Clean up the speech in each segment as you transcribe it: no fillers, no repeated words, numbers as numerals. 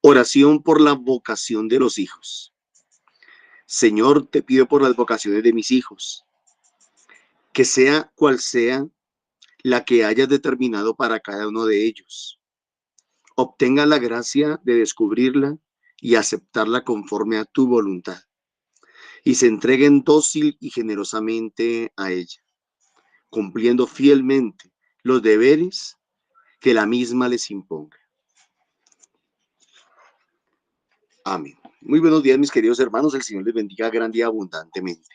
Oración por la vocación de los hijos. Señor, te pido por las vocaciones de mis hijos, que sea cual sea la que hayas determinado para cada uno de ellos, obtengan la gracia de descubrirla y aceptarla conforme a tu voluntad, y se entreguen dócil y generosamente a ella, cumpliendo fielmente los deberes que la misma les imponga. Amén. Muy buenos días, mis queridos hermanos. El Señor les bendiga grande y abundantemente.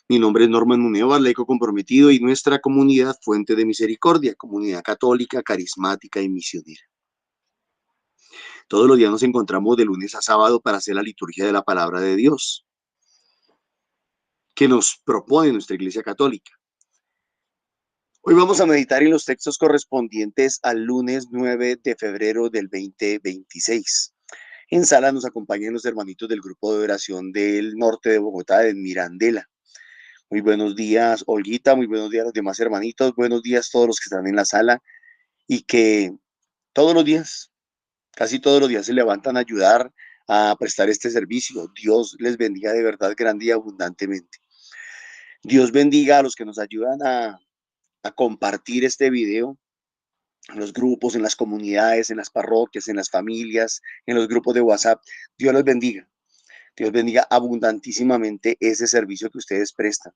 Mi nombre es Norman Muneo Barleco, comprometido, y nuestra comunidad Fuente de Misericordia, comunidad católica, carismática y misionera. Todos los días nos encontramos de lunes a sábado para hacer la liturgia de la palabra de Dios, que nos propone nuestra Iglesia Católica. Hoy vamos a meditar en los textos correspondientes al lunes 9 de febrero del 2026. En sala nos acompañan los hermanitos del grupo de oración del norte de Bogotá, en Mirandela. Muy buenos días, Olguita, muy buenos días a los demás hermanitos, buenos días a todos los que están en la sala y que todos los días, casi todos los días se levantan a ayudar a prestar este servicio. Dios les bendiga de verdad grande y abundantemente. Dios bendiga a los que nos ayudan a compartir este video en los grupos, en las comunidades, en las parroquias, en las familias, en los grupos de WhatsApp. Dios los bendiga. Dios bendiga abundantísimamente ese servicio que ustedes prestan.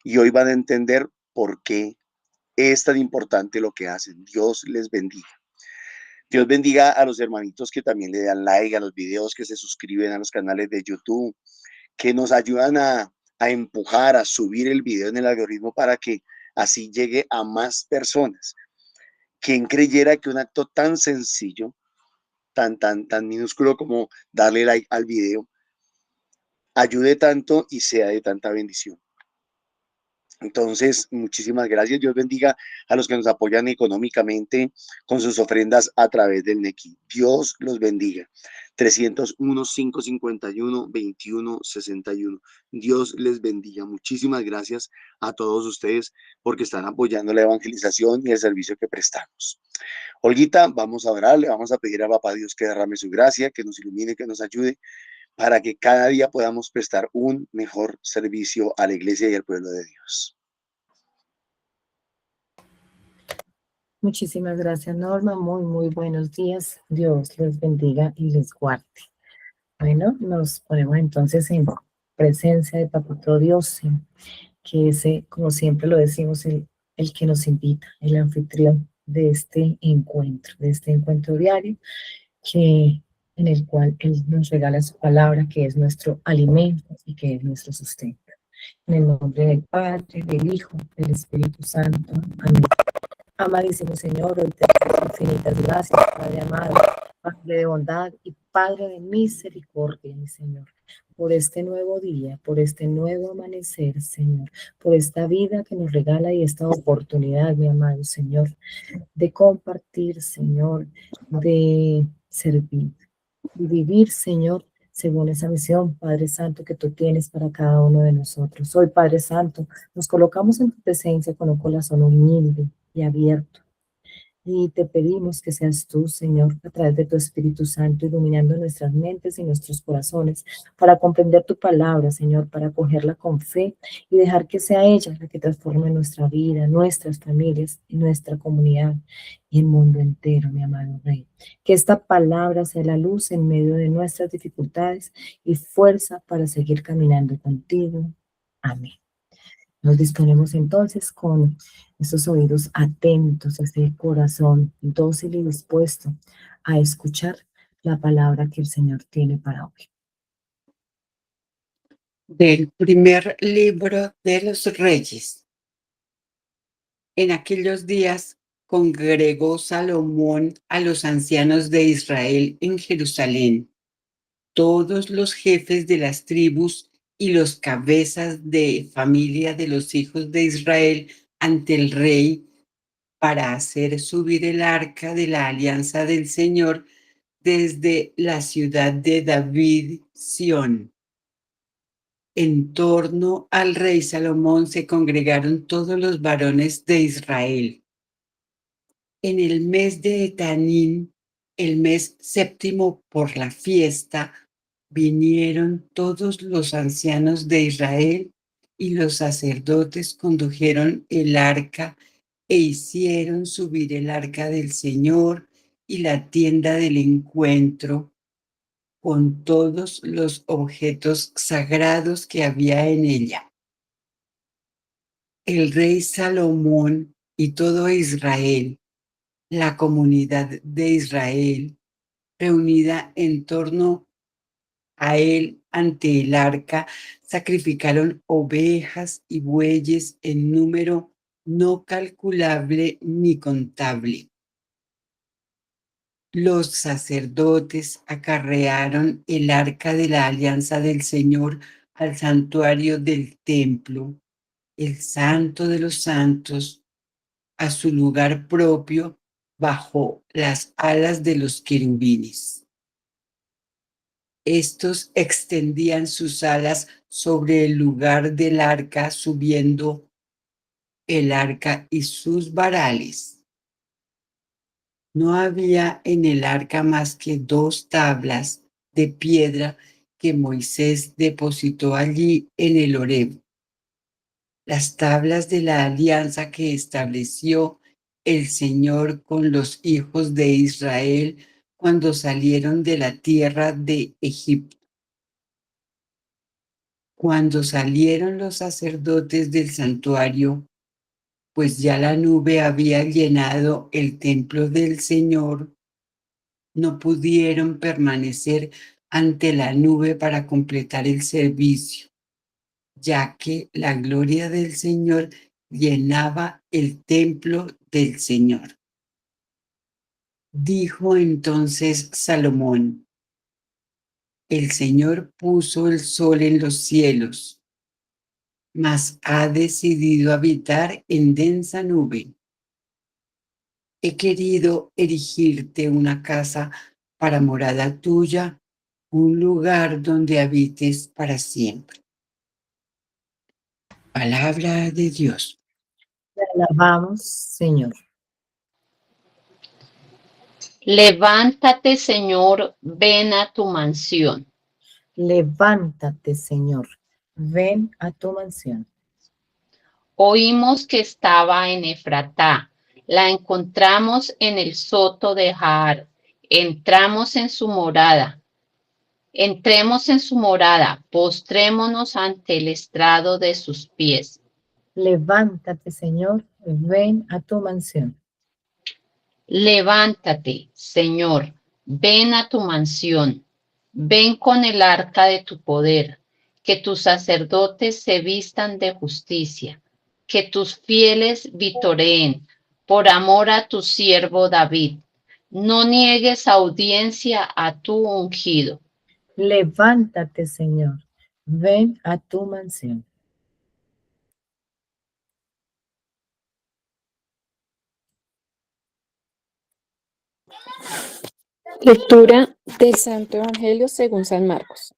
Y hoy van a entender por qué es tan importante lo que hacen. Dios les bendiga. Dios bendiga a los hermanitos que también le dan like a los videos, que se suscriben a los canales de YouTube, que nos ayudan a empujar, a subir el video en el algoritmo para que así llegue a más personas. ¿Quién creyera que un acto tan sencillo, tan minúsculo como darle like al video, ayude tanto y sea de tanta bendición? Entonces, muchísimas gracias. Dios bendiga a los que nos apoyan económicamente con sus ofrendas a través del Nequi. Dios los bendiga. 301-551-2161. Dios les bendiga. Muchísimas gracias a todos ustedes porque están apoyando la evangelización y el servicio que prestamos. Olguita, vamos a orar, le vamos a pedir a Papá Dios que derrame su gracia, que nos ilumine, que nos ayude para que cada día podamos prestar un mejor servicio a la iglesia y al pueblo de Dios. Muchísimas gracias, Norma. Muy buenos días. Dios les bendiga y les guarde. Bueno, nos ponemos entonces en presencia de Papito Dios, que es, como siempre lo decimos, el que nos invita, el anfitrión de este encuentro diario, en el cual Él nos regala su palabra, que es nuestro alimento y que es nuestro sustento. En el nombre del Padre, del Hijo, del Espíritu Santo. Amén. Amadísimo Señor, hoy te doy infinitas gracias, Padre amado, Padre de bondad y Padre de misericordia, mi Señor, por este nuevo día, por este nuevo amanecer, Señor, por esta vida que nos regala y esta oportunidad, mi amado Señor, de compartir, Señor, de servir y vivir, Señor, según esa misión, Padre Santo, que tú tienes para cada uno de nosotros. Hoy, Padre Santo, nos colocamos en tu presencia con un corazón humilde y abierto. Y te pedimos que seas tú, Señor, a través de tu Espíritu Santo, iluminando nuestras mentes y nuestros corazones para comprender tu palabra, Señor, para acogerla con fe y dejar que sea ella la que transforme nuestra vida, nuestras familias y nuestra comunidad y el mundo entero, mi amado Rey. Que esta palabra sea la luz en medio de nuestras dificultades y fuerza para seguir caminando contigo. Amén. Nos disponemos entonces con esos oídos atentos, ese corazón dócil y dispuesto a escuchar la palabra que el Señor tiene para hoy. Del primer libro de los Reyes. En aquellos días congregó Salomón a los ancianos de Israel en Jerusalén, todos los jefes de las tribus y los cabezas de familia de los hijos de Israel ante el rey, para hacer subir el arca de la alianza del Señor desde la ciudad de David, Sión. En torno al rey Salomón se congregaron todos los varones de Israel. En el mes de Etanín, el mes séptimo por la fiesta, vinieron todos los ancianos de Israel y los sacerdotes condujeron el arca e hicieron subir el arca del Señor y la tienda del encuentro con todos los objetos sagrados que había en ella. El rey Salomón y todo Israel, la comunidad de Israel, reunida en torno a él ante el arca, sacrificaron ovejas y bueyes en número no calculable ni contable. Los sacerdotes acarrearon el arca de la alianza del Señor al santuario del templo, el santo de los santos, a su lugar propio bajo las alas de los querubines. Estos extendían sus alas sobre el lugar del arca, subiendo el arca y sus varales. No había en el arca más que 2 tablas de piedra que Moisés depositó allí en el Horeb, las tablas de la alianza que estableció el Señor con los hijos de Israel cuando salieron de la tierra de Egipto. Cuando salieron los sacerdotes del santuario, pues ya la nube había llenado el templo del Señor, no pudieron permanecer ante la nube para completar el servicio, ya que la gloria del Señor llenaba el templo del Señor. Dijo entonces Salomón: el Señor puso el sol en los cielos, mas ha decidido habitar en densa nube. He querido erigirte una casa para morada tuya, un lugar donde habites para siempre. Palabra de Dios. Te alabamos, Señor. Levántate, Señor, ven a tu mansión. Levántate, Señor. Ven a tu mansión. Oímos que estaba en Efratá, la encontramos en el soto de Jaar. Entremos en su morada, postrémonos ante el estrado de sus pies. Levántate, Señor. Ven a tu mansión. Levántate, Señor, ven a tu mansión, ven con el arca de tu poder, que tus sacerdotes se vistan de justicia, que tus fieles vitoreen por amor a tu siervo David. No niegues audiencia a tu ungido. Levántate, Señor. Ven a tu mansión. Lectura del Santo Evangelio según San Marcos.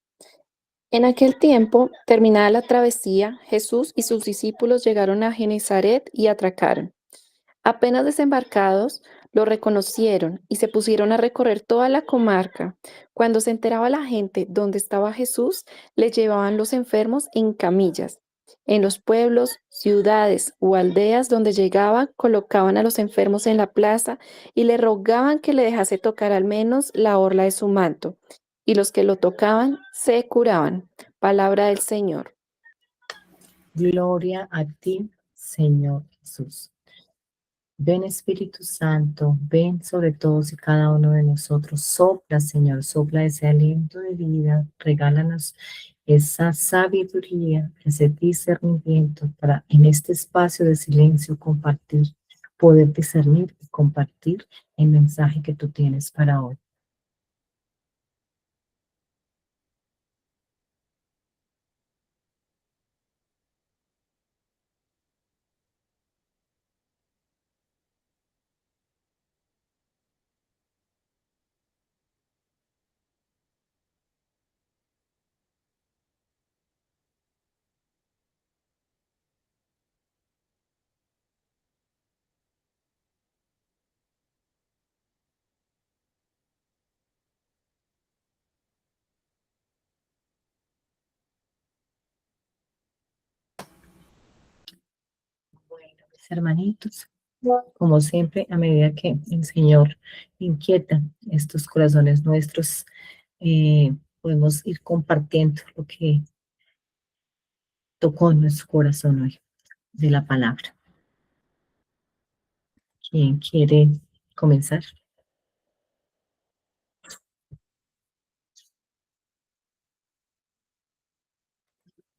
En aquel tiempo, terminada la travesía, Jesús y sus discípulos llegaron a Genezaret y atracaron. Apenas desembarcados, lo reconocieron y se pusieron a recorrer toda la comarca. Cuando se enteraba la gente dónde estaba Jesús, le llevaban los enfermos en camillas. En los pueblos, ciudades o aldeas donde llegaban, colocaban a los enfermos en la plaza y le rogaban que le dejase tocar al menos la orla de su manto. Y los que lo tocaban se curaban. Palabra del Señor. Gloria a ti, Señor Jesús. Ven Espíritu Santo, ven sobre todos y cada uno de nosotros. Sopla, Señor, sopla ese aliento de vida. Regálanos esa sabiduría, ese discernimiento para en este espacio de silencio compartir, poder discernir y compartir el mensaje que tú tienes para hoy. Hermanitos, como siempre, a medida que el Señor inquieta estos corazones nuestros, podemos ir compartiendo lo que tocó nuestro corazón hoy de la palabra. ¿Quién quiere comenzar?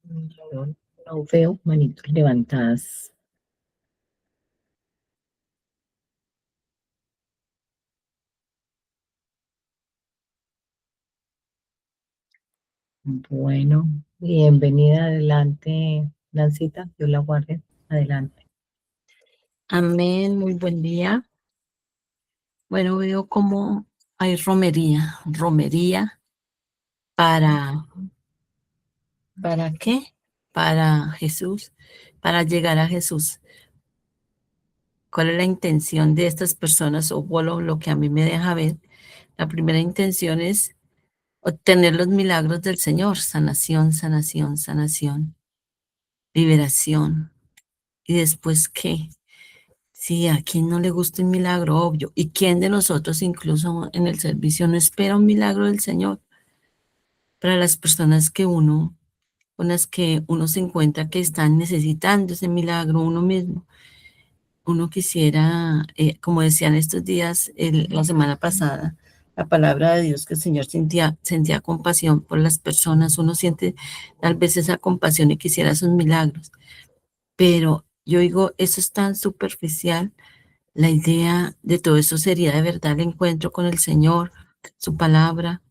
Yo no veo manitos levantadas. Bueno, bienvenida adelante, Lancita, Dios la guarde. Adelante. Amén, muy buen día. Bueno, veo como hay romería ¿para qué? Para Jesús, para llegar a Jesús. ¿Cuál es la intención de estas personas? O bueno, lo que a mí me deja ver, la primera intención es obtener los milagros del Señor, sanación, sanación, sanación, liberación. ¿Y después qué? Sí, a quien no le gusta un milagro, obvio. ¿Y quién de nosotros, incluso en el servicio, no espera un milagro del Señor? Para las personas con las que uno se encuentra que están necesitando ese milagro uno mismo. Uno quisiera, como decían estos días, la semana pasada, la palabra de Dios, que el Señor sentía compasión por las personas. Uno siente tal vez esa compasión y quisiera sus milagros. Pero yo digo, eso es tan superficial. La idea de todo eso sería de verdad el encuentro con el Señor, su palabra,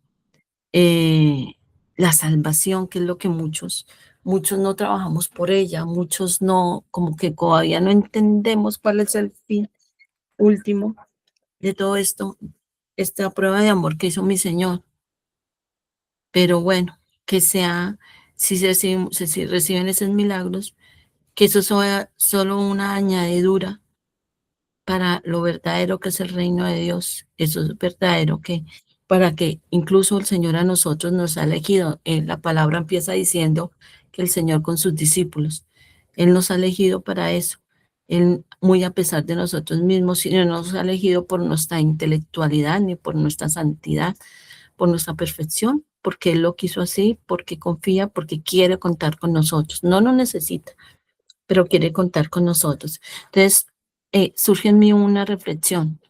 la salvación, que es lo que muchos no trabajamos por ella, muchos no, como que todavía no entendemos cuál es el fin último de todo esto, esta prueba de amor que hizo mi Señor. Pero bueno, que sea, si reciben esos milagros, que eso sea solo una añadidura para lo verdadero que es el reino de Dios. Eso es verdadero, que para que incluso el Señor a nosotros nos ha elegido. La palabra empieza diciendo que el Señor con sus discípulos, Él nos ha elegido para eso. Él, muy a pesar de nosotros mismos, y no nos ha elegido por nuestra intelectualidad, ni por nuestra santidad, por nuestra perfección, porque Él lo quiso así, porque confía, porque quiere contar con nosotros. No nos necesita, pero quiere contar con nosotros. Entonces, surge en mí una reflexión.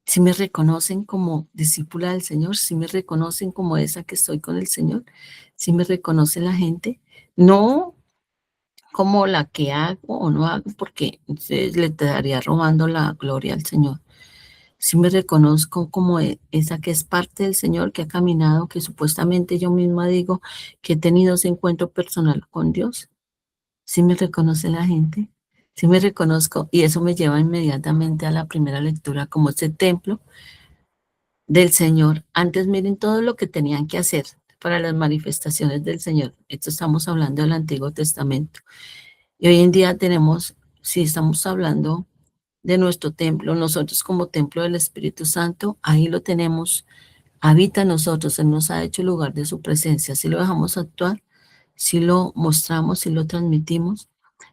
Si me reconocen como discípula del Señor, si me reconocen como esa que estoy con el Señor, si me reconoce la gente, no como la que hago o no hago, porque entonces le estaría robando la gloria al Señor. Si me reconozco como esa que es parte del Señor, que ha caminado, que supuestamente yo misma digo que he tenido ese encuentro personal con Dios. Sí me reconoce la gente, sí me reconozco, y eso me lleva inmediatamente a la primera lectura como ese templo del Señor. Antes miren todo lo que tenían que hacer para las manifestaciones del Señor. Esto estamos hablando del Antiguo Testamento. Y hoy en día tenemos, si estamos hablando de nuestro templo, nosotros como templo del Espíritu Santo, ahí lo tenemos, habita en nosotros, Él nos ha hecho lugar de su presencia. Si lo dejamos actuar, si lo mostramos, si lo transmitimos.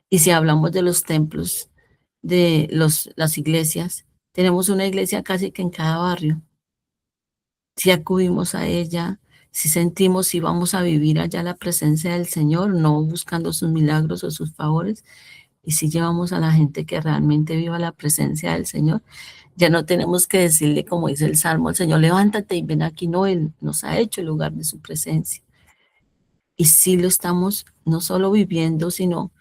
Y si hablamos de los templos, de las iglesias, tenemos una iglesia casi que en cada barrio. Si acudimos a ella, si sentimos, si vamos a vivir allá la presencia del Señor, no buscando sus milagros o sus favores, y si llevamos a la gente que realmente viva la presencia del Señor, ya no tenemos que decirle, como dice el Salmo, al Señor, levántate y ven aquí. No, Él nos ha hecho el lugar de su presencia. Y sí lo estamos no solo viviendo, sino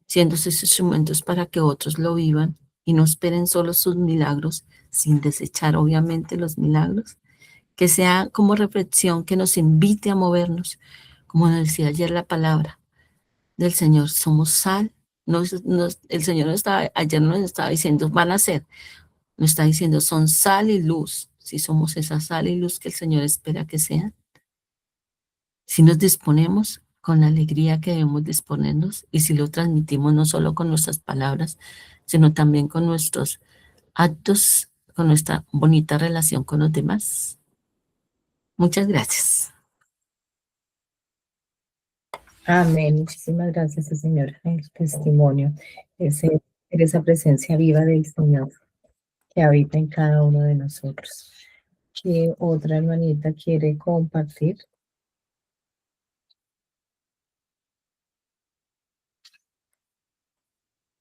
siendo sus instrumentos para que otros lo vivan y no esperen solo sus milagros, sin desechar obviamente los milagros, que sea como reflexión que nos invite a movernos, como nos decía ayer la palabra del Señor, somos sal. El Señor ayer nos estaba diciendo, van a ser, nos está diciendo, son sal y luz, si somos esa sal y luz que el Señor espera que sean. Si nos disponemos con la alegría que debemos disponernos y si lo transmitimos no solo con nuestras palabras, sino también con nuestros actos, con nuestra bonita relación con los demás. Muchas gracias. Amén. Muchísimas gracias, Señor, el testimonio. Ese Ser esa presencia viva del Señor que habita en cada uno de nosotros. ¿Qué otra hermanita quiere compartir?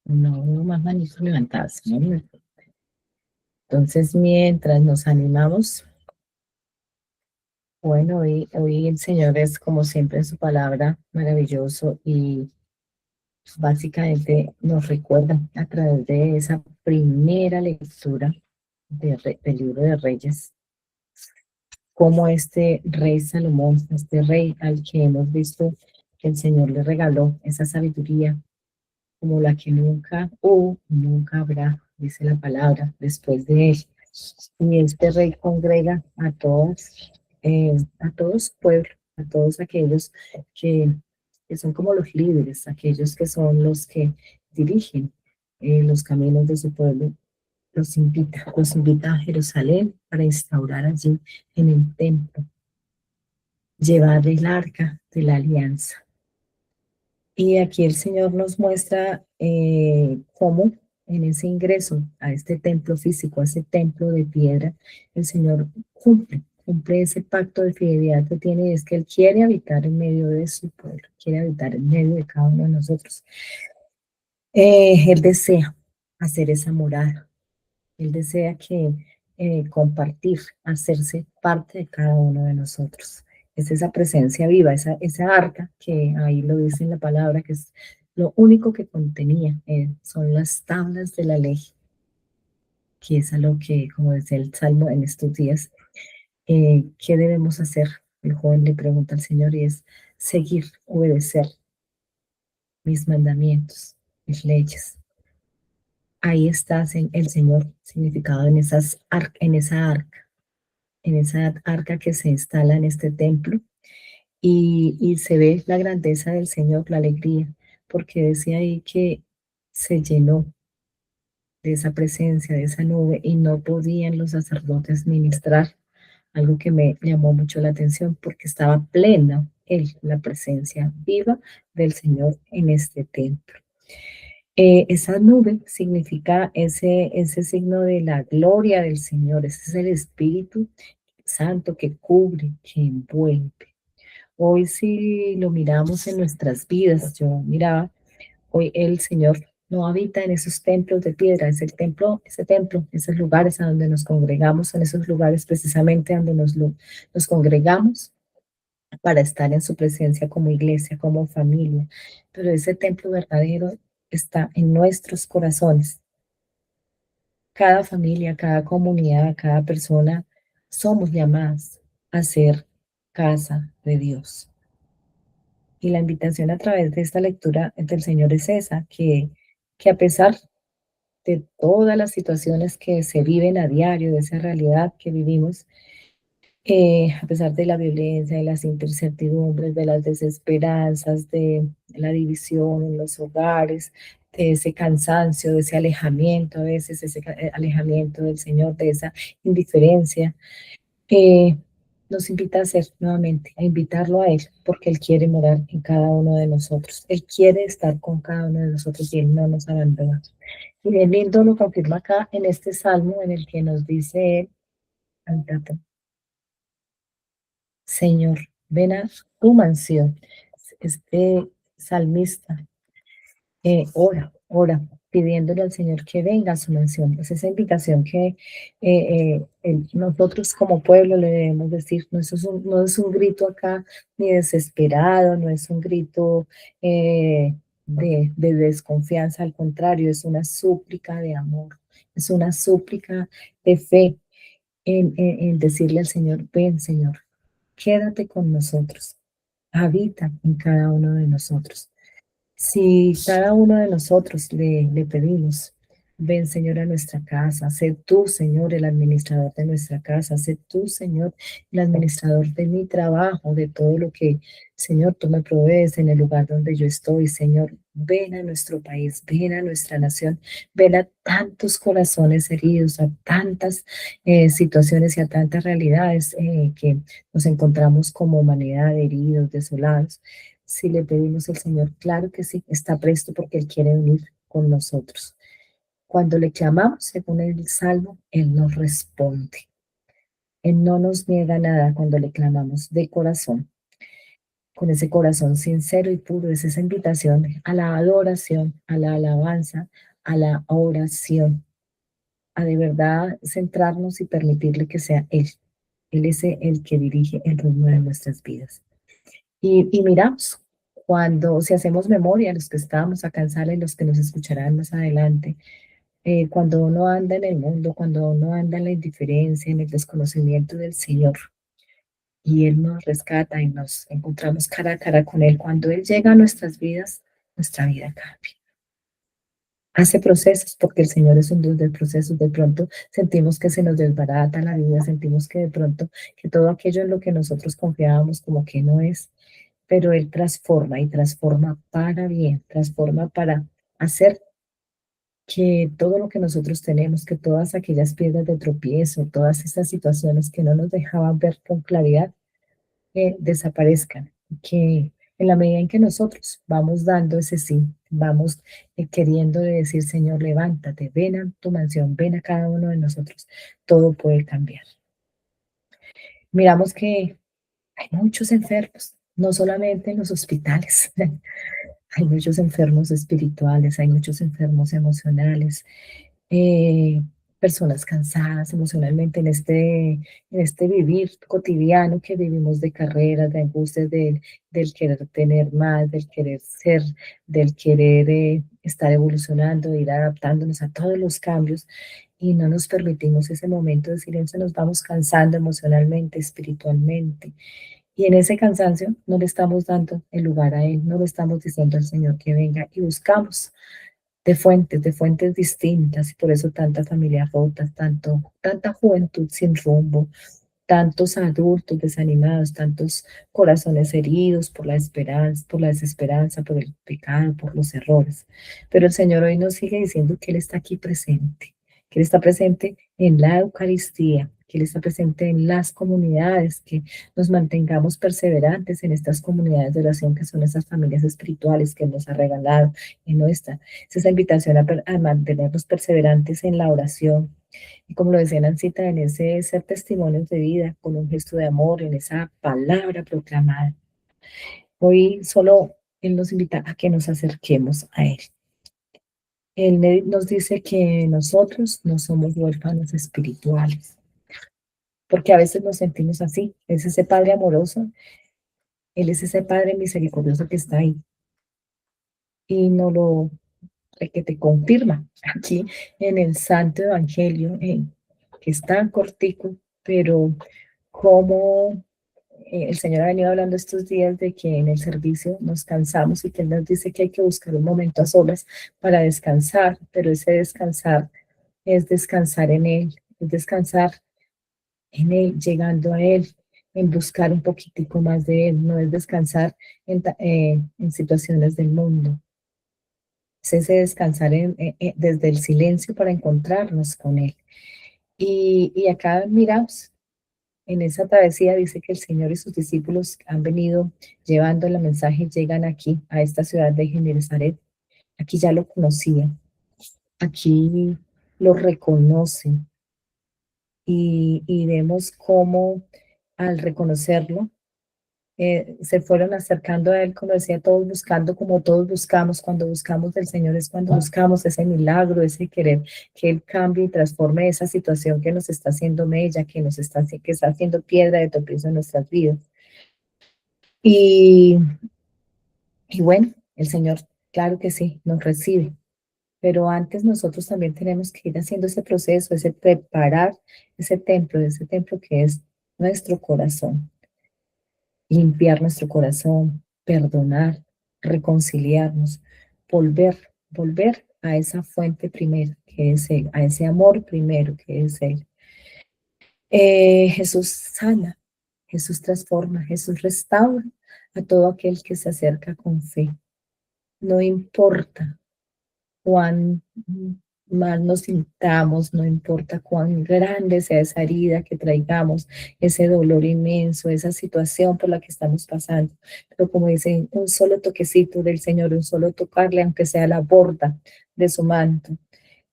No veo más manitos levantadas, ¿no? Entonces, mientras nos animamos, bueno, hoy el Señor es como siempre en su palabra maravilloso y básicamente nos recuerda a través de esa primera lectura del libro de Reyes, cómo este rey Salomón, este rey al que hemos visto que el Señor le regaló esa sabiduría como la que nunca hubo, nunca habrá, dice la palabra, después de él. Y este rey congrega a todos su pueblo, a todos aquellos que, que son como los líderes, aquellos que son los que dirigen los caminos de su pueblo, los invita a Jerusalén para instaurar allí en el templo, llevar el arca de la alianza. Y aquí el Señor nos muestra cómo en ese ingreso a este templo físico, a ese templo de piedra, el Señor cumple ese pacto de fidelidad que tiene, y es que Él quiere habitar en medio de su pueblo, quiere habitar en medio de cada uno de nosotros. Él desea hacer esa morada, Él desea compartir, hacerse parte de cada uno de nosotros. Es esa presencia viva, esa arca que ahí lo dice en la palabra, que es lo único que contenía, son las tablas de la ley, que es a lo que, como decía el Salmo en estos días, ¿qué debemos hacer? El joven le pregunta al Señor y es seguir, obedecer mis mandamientos, mis leyes. Ahí está el Señor significado en esa arca que se instala en este templo, y se ve la grandeza del Señor, la alegría, porque decía ahí que se llenó de esa presencia, de esa nube, y no podían los sacerdotes ministrar, algo que me llamó mucho la atención, porque estaba plena la presencia viva del Señor en este templo. Esa nube significa ese signo de la gloria del Señor, ese es el Espíritu Santo que cubre, que envuelve. Hoy si lo miramos en nuestras vidas, yo miraba, hoy el Señor no habita en esos templos de piedra, es el templo, ese templo, esos lugares a donde nos congregamos, en esos lugares precisamente donde nos congregamos para estar en su presencia como iglesia, como familia. Pero ese templo verdadero está en nuestros corazones. Cada familia, cada comunidad, cada persona, somos llamadas a ser casa de Dios. Y la invitación a través de esta lectura del Señor es esa, que a pesar de todas las situaciones que se viven a diario, de esa realidad que vivimos, a pesar de la violencia, de las incertidumbres, de las desesperanzas, de la división en los hogares, de ese cansancio, de ese alejamiento, a veces ese alejamiento del Señor, de esa indiferencia, nos invita a hacer nuevamente, a invitarlo a Él, porque Él quiere morar en cada uno de nosotros. Él quiere estar con cada uno de nosotros y Él no nos abandona. Y bien lindo lo confirma acá en este salmo en el que nos dice Él, cántate, Señor, ven a tu mansión. Este salmista ora, pidiéndole al Señor que venga a su mansión. Es esa invitación que nosotros como pueblo le debemos decir. No es un grito acá ni desesperado, no es un grito de desconfianza, al contrario, es una súplica de amor, es una súplica de fe en decirle al Señor, ven Señor, quédate con nosotros, habita en cada uno de nosotros. Si cada uno de nosotros le pedimos, ven Señor a nuestra casa, sé tú Señor el administrador de nuestra casa, sé tú Señor el administrador de mi trabajo, de todo lo que Señor tú me provees en el lugar donde yo estoy, Señor, ven a nuestro país, ven a nuestra nación, ven a tantos corazones heridos, a tantas situaciones y a tantas realidades que nos encontramos como humanidad, heridos, desolados. Si le pedimos al Señor, claro que sí, está presto porque Él quiere venir con nosotros. Cuando le clamamos, según el Salmo, Él nos responde. Él no nos niega nada cuando le clamamos de corazón, con ese corazón sincero y puro. Es esa invitación a la adoración, a la alabanza, a la oración, a de verdad centrarnos y permitirle que sea Él. Él es el que dirige el ritmo de nuestras vidas. Y miramos, cuando, si hacemos memoria, los que estábamos acá en sala y los que nos escucharán más adelante, cuando uno anda en el mundo, cuando uno anda en la indiferencia, en el desconocimiento del Señor, y Él nos rescata y nos encontramos cara a cara con Él, cuando Él llega a nuestras vidas, nuestra vida cambia. Hace procesos, porque el Señor es un Dios de procesos. De pronto sentimos que se nos desbarata la vida, sentimos que de pronto que todo aquello en lo que nosotros confiábamos como que no es, pero Él transforma y transforma para bien, transforma para hacer que todo lo que nosotros tenemos, que todas aquellas piedras de tropiezo, todas esas situaciones que no nos dejaban ver con claridad, desaparezcan, que en la medida en que nosotros vamos dando ese sí, vamos queriendo decir, Señor, levántate, ven a tu mansión, ven a cada uno de nosotros, todo puede cambiar. Miramos que hay muchos enfermos, no solamente en los hospitales, hay muchos enfermos espirituales, hay muchos enfermos emocionales, eh, personas cansadas emocionalmente en este vivir cotidiano que vivimos de carreras, de angustias, del querer tener más, del querer ser, del querer estar evolucionando, ir adaptándonos a todos los cambios y no nos permitimos ese momento de silencio, nos vamos cansando emocionalmente, espiritualmente. Y en ese cansancio no le estamos dando el lugar a Él, no le estamos diciendo al Señor que venga y buscamos de fuentes distintas, y por eso tantas familias rotas, tanta juventud sin rumbo, tantos adultos desanimados, tantos corazones heridos por la esperanza, por la desesperanza, por el pecado, por los errores. Pero el Señor hoy nos sigue diciendo que Él está aquí presente, que Él está presente en la Eucaristía, que Él está presente en las comunidades, que nos mantengamos perseverantes en estas comunidades de oración que son esas familias espirituales que Él nos ha regalado en nuestra. Es esa invitación a mantenernos perseverantes en la oración. Y como lo decía Nancita, en ese ser testimonios de vida, con un gesto de amor, en esa palabra proclamada. Hoy solo Él nos invita a que nos acerquemos a Él. Él nos dice que nosotros no somos huérfanos espirituales, porque a veces nos sentimos así. Es ese Padre amoroso, Él es ese Padre misericordioso que está ahí. Y el que te confirma aquí en el Santo Evangelio, que es tan cortico, pero como el Señor ha venido hablando estos días de que en el servicio nos cansamos y que Él nos dice que hay que buscar un momento a solas para descansar, pero ese descansar es descansar en Él, es descansar en Él, llegando a Él, en buscar un poquitico más de Él, no es descansar en situaciones del mundo. Es ese descansar desde el silencio para encontrarnos con Él. Y acá miramos, en esa travesía dice que el Señor y sus discípulos han venido llevando el mensaje, llegan aquí, a esta ciudad de Genesaret. Aquí ya lo conocían, aquí lo reconocen. Y vemos cómo al reconocerlo, se fueron acercando a Él, como decía, todos buscando, como todos buscamos, cuando buscamos del Señor es cuando buscamos ese milagro, ese querer que Él cambie y transforme esa situación que nos está haciendo mella, que está haciendo piedra de tropiezo en nuestras vidas. Y bueno, el Señor, claro que sí, nos recibe, pero antes nosotros también tenemos que ir haciendo ese proceso, ese preparar ese templo que es nuestro corazón. Limpiar nuestro corazón, perdonar, reconciliarnos, volver a esa fuente primera, que es Él, a ese amor primero, que es Él. Jesús sana, Jesús transforma, Jesús restaura a todo aquel que se acerca con fe. No importa cuán mal nos sintamos, no importa cuán grande sea esa herida que traigamos, ese dolor inmenso, esa situación por la que estamos pasando. Pero como dicen, un solo toquecito del Señor, un solo tocarle, aunque sea la borda de su manto,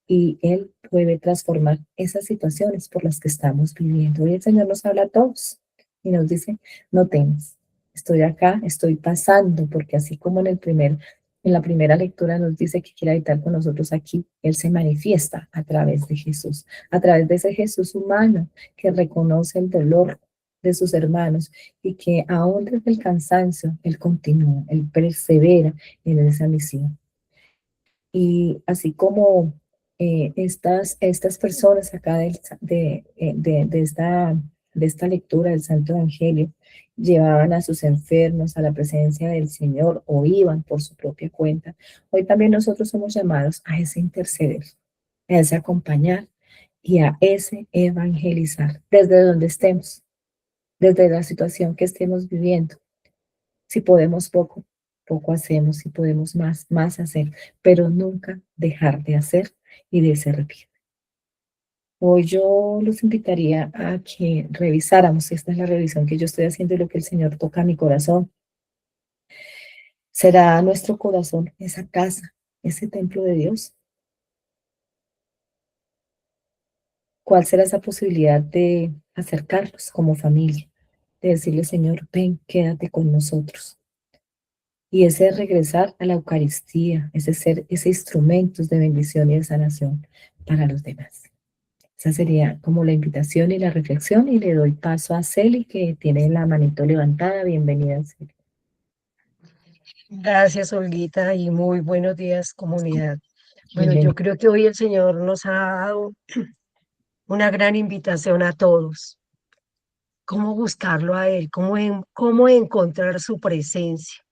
y Él puede transformar esas situaciones por las que estamos viviendo. Y el Señor nos habla a todos y nos dice, no temas, estoy acá, estoy pasando, porque así como en la primera lectura nos dice que quiere habitar con nosotros aquí, Él se manifiesta a través de Jesús, a través de ese Jesús humano que reconoce el dolor de sus hermanos y que aún desde el cansancio, Él continúa, Él persevera en esa misión. Y así como estas personas acá de esta lectura del Santo Evangelio llevaban a sus enfermos a la presencia del Señor o iban por su propia cuenta, hoy también nosotros somos llamados a ese interceder, a ese acompañar y a ese evangelizar desde donde estemos, desde la situación que estemos viviendo. Si podemos poco, poco hacemos. Si podemos más, más hacer, pero nunca dejar de hacer y de servir. Hoy yo los invitaría a que revisáramos, esta es la revisión que yo estoy haciendo y lo que el Señor toca a mi corazón. ¿Será nuestro corazón esa casa, ese templo de Dios? ¿Cuál será esa posibilidad de acercarnos como familia? De decirle, Señor, ven, quédate con nosotros. Y ese regresar a la Eucaristía, ese ser, ese instrumentos de bendición y de sanación para los demás. Esa sería como la invitación y la reflexión, y le doy paso a Celi, que tiene la manito levantada. Bienvenida, Celi. Gracias, Olguita, y muy buenos días, comunidad. Bueno, Bienvenida. yo creo que hoy el Señor nos ha dado una gran invitación a todos. Cómo buscarlo a Él, cómo encontrar su presencia,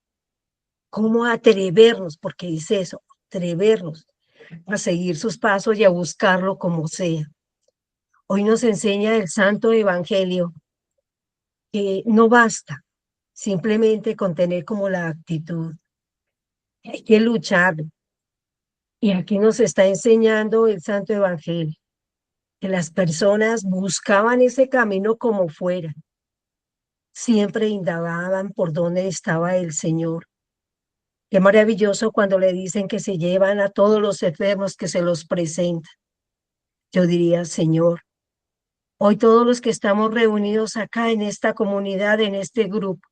cómo atrevernos, porque dice eso, atrevernos a seguir sus pasos y a buscarlo como sea. Hoy nos enseña el Santo Evangelio que no basta simplemente con tener como la actitud, hay que luchar. Y aquí nos está enseñando el Santo Evangelio, que las personas buscaban ese camino como fuera, siempre indagaban por dónde estaba el Señor. Qué maravilloso cuando le dicen que se llevan a todos los enfermos, que se los presentan. Yo diría, Señor, hoy todos los que estamos reunidos acá en esta comunidad, en este grupo,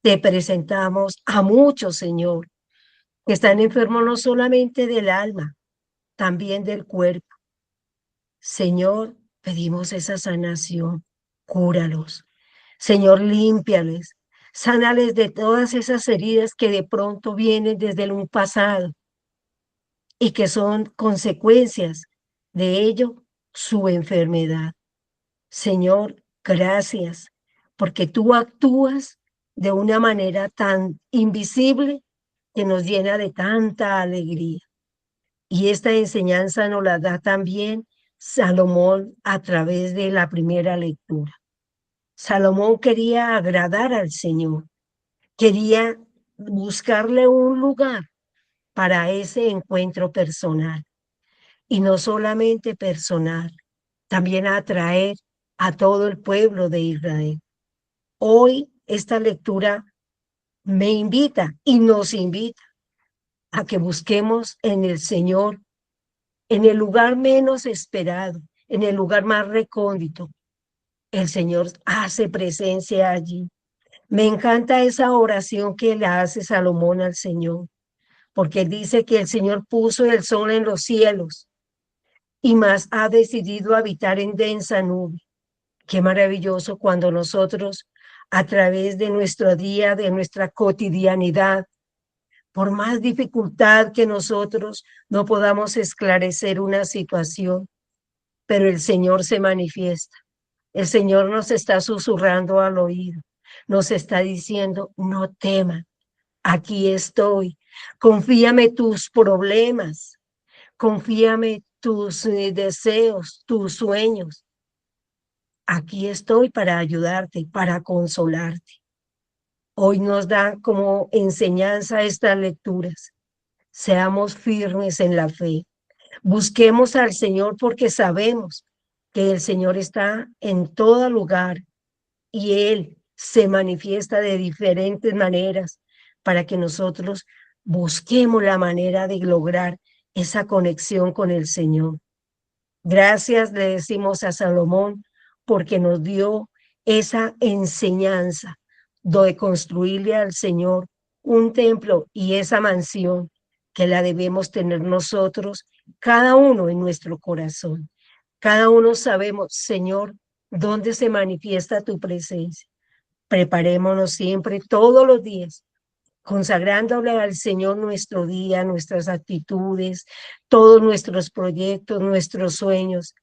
te presentamos a muchos, Señor, que están enfermos no solamente del alma, también del cuerpo. Señor, pedimos esa sanación, cúralos. Señor, límpiales, sánales de todas esas heridas que de pronto vienen desde un pasado y que son consecuencias de ello, su enfermedad. Señor, gracias, porque tú actúas de una manera tan invisible que nos llena de tanta alegría. Y esta enseñanza nos la da también Salomón a través de la primera lectura. Salomón quería agradar al Señor, quería buscarle un lugar para ese encuentro personal. Y no solamente personal, también atraer a todo el pueblo de Israel. Hoy esta lectura me invita y nos invita a que busquemos en el Señor, en el lugar menos esperado, en el lugar más recóndito. El Señor hace presencia allí. Me encanta esa oración que le hace Salomón al Señor, porque dice que el Señor puso el sol en los cielos y más ha decidido habitar en densa nube. Qué maravilloso cuando nosotros, a través de nuestro día, de nuestra cotidianidad, por más dificultad que nosotros no podamos esclarecer una situación, pero el Señor se manifiesta. El Señor nos está susurrando al oído, nos está diciendo, no teman, aquí estoy, confíame tus problemas, confíame tus deseos, tus sueños. Aquí estoy para ayudarte, para consolarte. Hoy nos da como enseñanza estas lecturas. Seamos firmes en la fe. Busquemos al Señor porque sabemos que el Señor está en todo lugar y Él se manifiesta de diferentes maneras para que nosotros busquemos la manera de lograr esa conexión con el Señor. Gracias le decimos a Salomón porque nos dio esa enseñanza de construirle al Señor un templo y esa mansión que la debemos tener nosotros, cada uno en nuestro corazón. Cada uno sabemos, Señor, dónde se manifiesta tu presencia. Preparémonos siempre, todos los días, consagrándole al Señor nuestro día, nuestras actitudes, todos nuestros proyectos, nuestros sueños.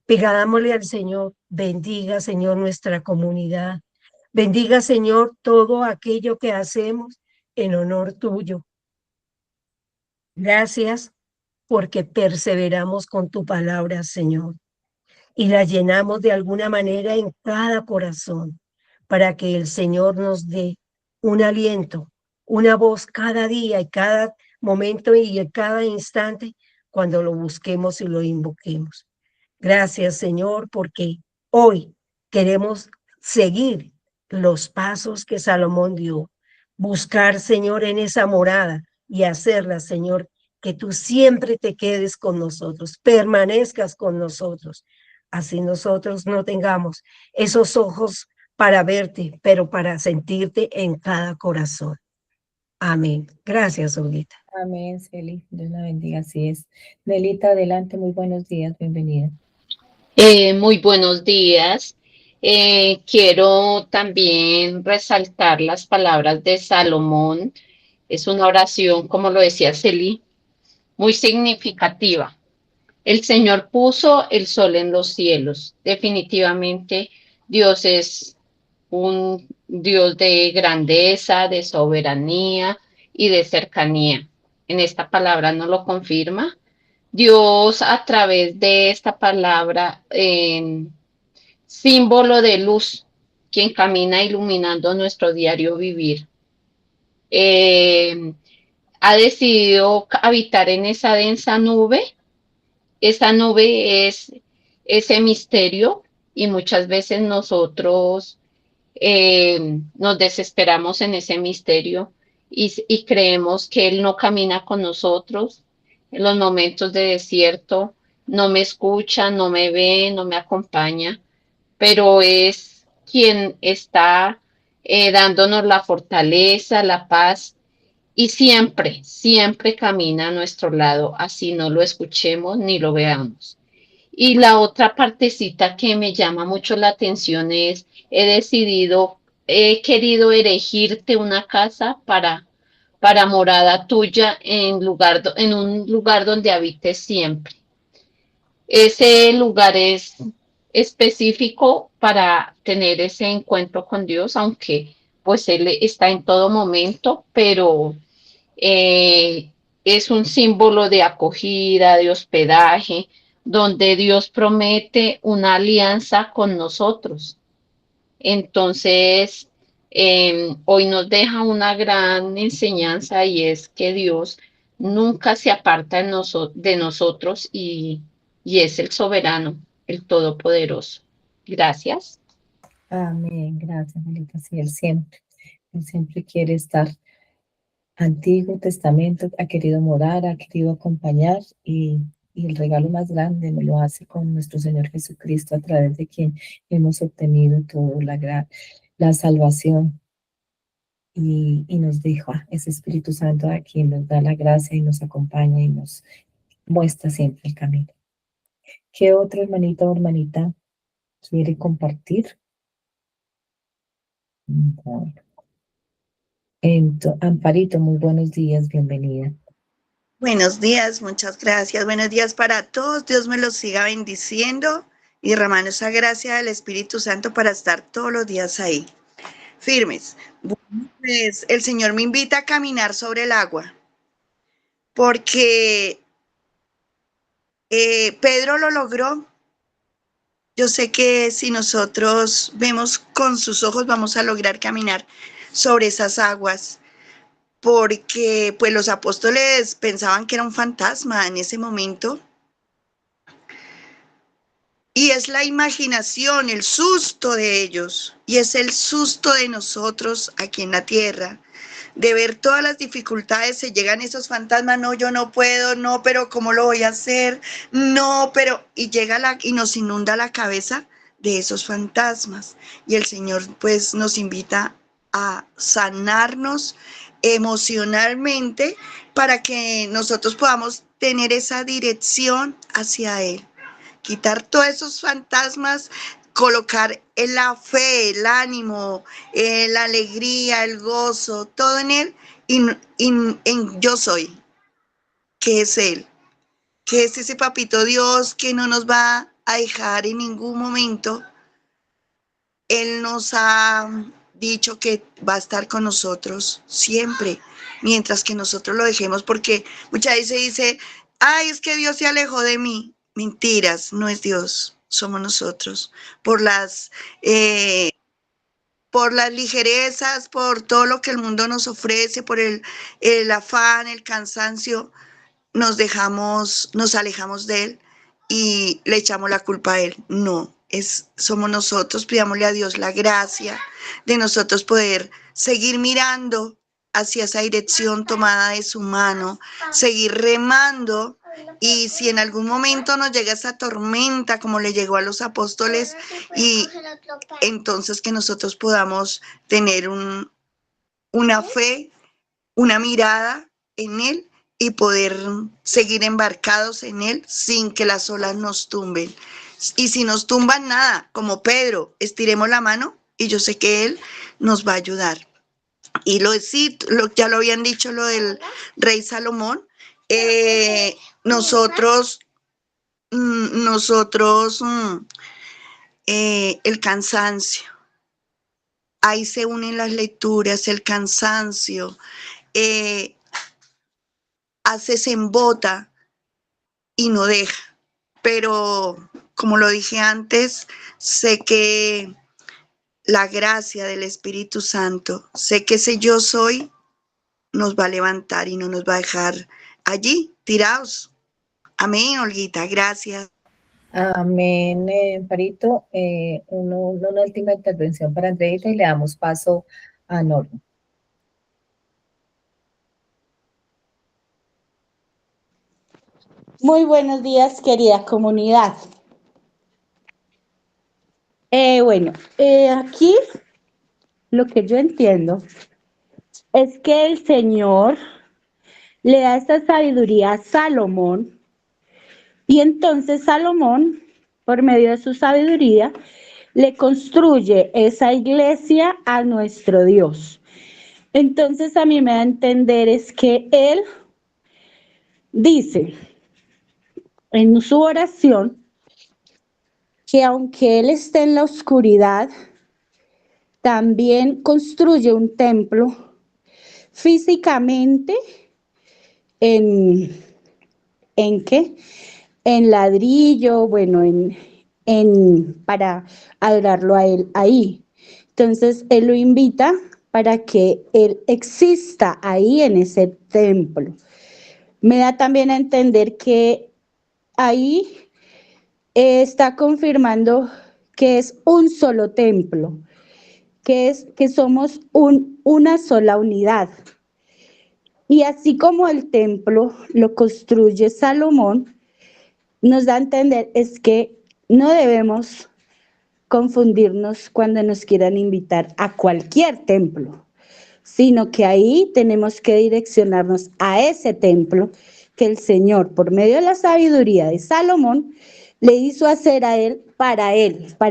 Pidámosle al Señor, bendiga, Señor, nuestra comunidad. Bendiga, Señor, todo aquello que hacemos en honor tuyo. Gracias porque perseveramos con tu palabra, Señor, y la llenamos de alguna manera en cada corazón para que el Señor nos dé un aliento, una voz cada día y cada momento y en cada instante cuando lo busquemos y lo invoquemos. Gracias, Señor, porque hoy queremos seguir los pasos que Salomón dio. Buscar, Señor, en esa morada y hacerla, Señor, que tú siempre te quedes con nosotros, permanezcas con nosotros. Así nosotros no tengamos esos ojos para verte, pero para sentirte en cada corazón. Amén. Gracias, Olguita. Amén, Celi. Dios la bendiga, así es. Nelita, adelante, muy buenos días, bienvenida. Muy buenos días. Quiero también resaltar las palabras de Salomón. Es una oración, como lo decía Celi, muy significativa. El Señor puso el sol en los cielos. Definitivamente Dios es un Dios de grandeza, de soberanía y de cercanía. En esta palabra nos lo confirma. Dios a través de esta palabra, símbolo de luz, quien camina iluminando nuestro diario vivir, ha decidido habitar en esa densa nube. Esa nube es ese misterio y muchas veces nosotros nos desesperamos en ese misterio y creemos que Él no camina con nosotros en los momentos de desierto, no me escucha, no me ve, no me acompaña, pero es quien está dándonos la fortaleza, la paz y siempre, siempre camina a nuestro lado, así no lo escuchemos ni lo veamos. Y la otra partecita que me llama mucho la atención es, he querido erigirte una casa para morada tuya en un lugar donde habites siempre. Ese lugar es específico para tener ese encuentro con Dios, aunque pues Él está en todo momento, pero eh, es un símbolo de acogida, de hospedaje, donde Dios promete una alianza con nosotros. Entonces, hoy nos deja una gran enseñanza y es que Dios nunca se aparta de nosotros y es el soberano, el todopoderoso. Gracias. Amén, gracias, Nelita. Sí, Él siempre quiere estar. Antiguo Testamento ha querido morar, ha querido acompañar y el regalo más grande nos lo hace con nuestro Señor Jesucristo, a través de quien hemos obtenido toda la salvación. Y nos deja ese Espíritu Santo a quien nos da la gracia y nos acompaña y nos muestra siempre el camino. ¿Qué otro hermanito o hermanita quiere compartir? Bueno. Amparito, muy buenos días, bienvenida. Buenos días, muchas gracias. Buenos días para todos. Dios me los siga bendiciendo y derramando esa gracia del Espíritu Santo para estar todos los días ahí, firmes. Bueno, pues el Señor me invita a caminar sobre el agua, porque Pedro lo logró. Yo sé que si nosotros vemos con sus ojos, vamos a lograr caminar sobre esas aguas, porque pues los apóstoles pensaban que era un fantasma en ese momento. Y es la imaginación, el susto de ellos, y es el susto de nosotros aquí en la tierra, de ver todas las dificultades, se llegan esos fantasmas, no, yo no puedo, no, pero ¿cómo lo voy a hacer? No, pero, y y nos inunda la cabeza de esos fantasmas. Y el Señor pues nos invita a sanarnos emocionalmente para que nosotros podamos tener esa dirección hacia Él. Quitar todos esos fantasmas, colocar en la fe, el ánimo, la alegría, el gozo, todo en Él y en yo soy, que es Él, que es ese papito Dios que no nos va a dejar en ningún momento. Él nos ha dicho que va a estar con nosotros siempre, mientras que nosotros lo dejemos, porque muchas veces dice, ay, es que Dios se alejó de mí. Mentiras, no es Dios, somos nosotros. Por las ligerezas, por todo lo que el mundo nos ofrece, por el afán, el cansancio, nos alejamos de Él y le echamos la culpa a Él. No, somos nosotros, pidámosle a Dios la gracia de nosotros poder seguir mirando hacia esa dirección tomada de su mano, seguir remando, y si en algún momento nos llega esa tormenta como le llegó a los apóstoles, y entonces que nosotros podamos tener una fe, una mirada en Él y poder seguir embarcados en Él sin que las olas nos tumben. Y si nos tumban, nada, como Pedro, estiremos la mano y yo sé que Él nos va a ayudar. Y ya lo habían dicho, lo del rey Salomón, nosotros, el cansancio, ahí se unen las lecturas, el cansancio, se embota y no deja. Pero, como lo dije antes, sé que la gracia del Espíritu Santo, sé que ese yo soy nos va a levantar y no nos va a dejar allí tirados. Amén, Olguita, gracias. Amén, Parito. Una última intervención para Andreita y le damos paso a Norma. Muy buenos días, querida comunidad. Aquí lo que yo entiendo es que el Señor le da esta sabiduría a Salomón, y entonces Salomón, por medio de su sabiduría, le construye esa iglesia a nuestro Dios. Entonces a mí me da a entender es que él dice en su oración que aunque él esté en la oscuridad, también construye un templo físicamente ¿en qué? En ladrillo, bueno, para adorarlo a él ahí. Entonces, él lo invita para que él exista ahí en ese templo. Me da también a entender que ahí está confirmando que es un solo templo, que somos una sola unidad. Y así como el templo lo construye Salomón, nos da a entender es que no debemos confundirnos cuando nos quieran invitar a cualquier templo, sino que ahí tenemos que direccionarnos a ese templo que el Señor, por medio de la sabiduría de Salomón, le hizo hacer a él, para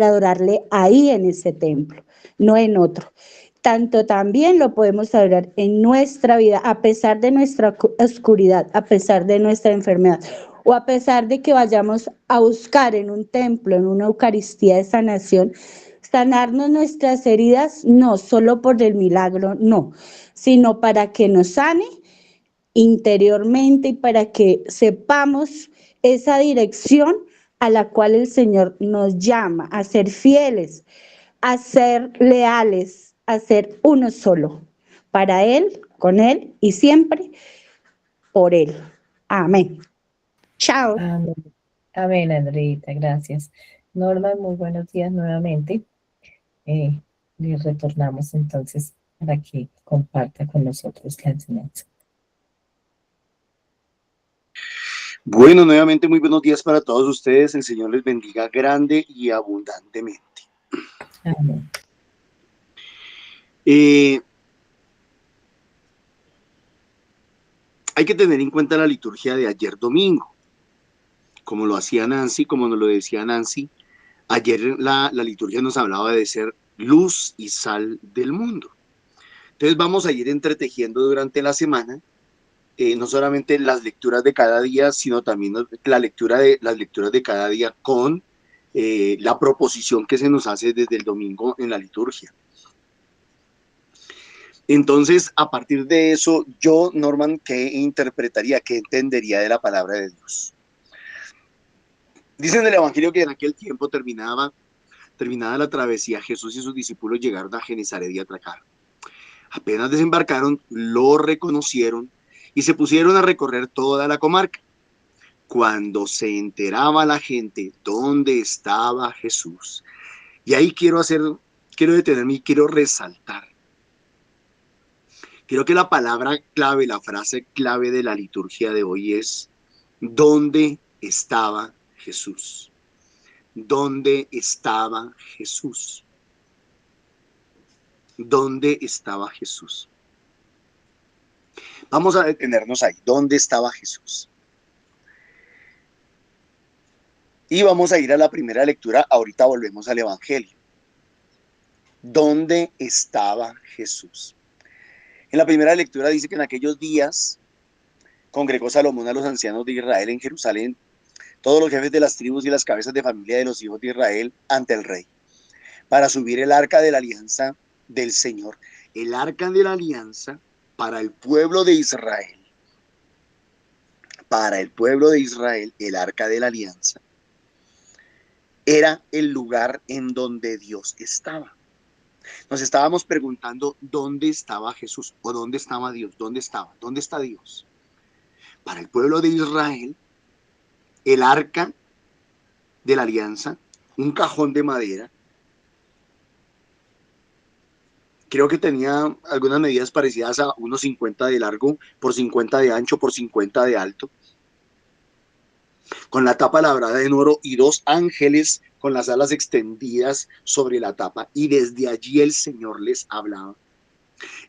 adorarle ahí en ese templo, no en otro. Tanto también lo podemos adorar en nuestra vida, a pesar de nuestra oscuridad, a pesar de nuestra enfermedad, o a pesar de que vayamos a buscar en un templo, en una Eucaristía de sanación, sanarnos nuestras heridas, no solo por el milagro, no, sino para que nos sane interiormente y para que sepamos esa dirección a la cual el Señor nos llama, a ser fieles, a ser leales, a ser uno solo, para Él, con Él y siempre por Él. Amén. Chao. Amén, amén, Andreita, gracias. Norma, muy buenos días nuevamente. Le retornamos entonces para que comparta con nosotros la enseñanza. Bueno, nuevamente muy buenos días para todos ustedes. El Señor les bendiga grande y abundantemente. Amén. Hay que tener en cuenta la liturgia de ayer domingo, como lo hacía Nancy, como nos lo decía Nancy. Ayer la liturgia nos hablaba de ser luz y sal del mundo. Entonces vamos a ir entretejiendo durante la semana, no solamente las lecturas de cada día, sino también las lecturas de cada día con la proposición que se nos hace desde el domingo en la liturgia. Entonces, a partir de eso, yo, Norman, ¿qué interpretaría, qué entendería de la palabra de Dios? Dice en el Evangelio que en aquel tiempo terminada la travesía, Jesús y sus discípulos llegaron a Genesaret y atracaron. Apenas desembarcaron, lo reconocieron y se pusieron a recorrer toda la comarca. Cuando se enteraba la gente dónde estaba Jesús, y ahí quiero detenerme y quiero resaltar. Creo que la palabra clave, la frase clave de la liturgia de hoy es ¿dónde estaba Jesús? ¿Dónde estaba Jesús? ¿Dónde estaba Jesús? Vamos a detenernos ahí. ¿Dónde estaba Jesús? Y vamos a ir a la primera lectura. Ahorita volvemos al Evangelio. ¿Dónde estaba Jesús? En la primera lectura dice que en aquellos días congregó Salomón a los ancianos de Israel en Jerusalén, todos los jefes de las tribus y las cabezas de familia de los hijos de Israel ante el rey, para subir el arca de la alianza del Señor. El arca de la alianza para el pueblo de Israel. Para el pueblo de Israel, el arca de la alianza era el lugar en donde Dios estaba. Nos estábamos preguntando dónde estaba Jesús o dónde estaba Dios, dónde está Dios. Para el pueblo de Israel, el arca de la alianza, un cajón de madera, creo que tenía algunas medidas parecidas a unos 50 de largo, por 50 de ancho, por 50 de alto, con la tapa labrada en oro y dos ángeles con las alas extendidas sobre la tapa, y desde allí el Señor les hablaba.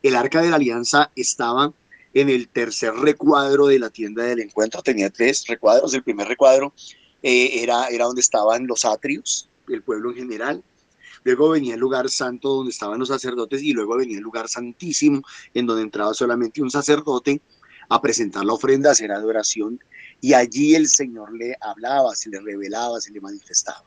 El arca de la alianza estaba en el tercer recuadro de la tienda del encuentro, tenía 3 recuadros. El primer recuadro era donde estaban los atrios, el pueblo en general. Luego venía el lugar santo donde estaban los sacerdotes, y luego venía el lugar santísimo en donde entraba solamente un sacerdote a presentar la ofrenda, a hacer adoración, y allí el Señor le hablaba, se le revelaba, se le manifestaba.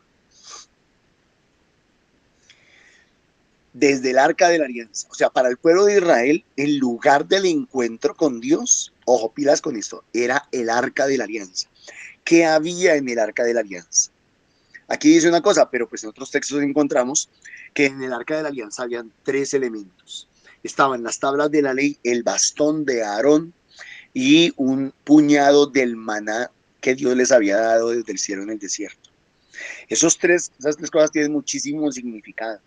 Desde el arca de la alianza, o sea, para el pueblo de Israel, el lugar del encuentro con Dios, ojo, pilas con esto, era el arca de la alianza. ¿Qué había en el arca de la alianza? Aquí dice una cosa, pero pues en otros textos encontramos que en el arca de la alianza habían 3 elementos. Estaban las tablas de la ley, el bastón de Aarón y un puñado del maná que Dios les había dado desde el cielo en el desierto. Esas tres cosas tienen muchísimo significado.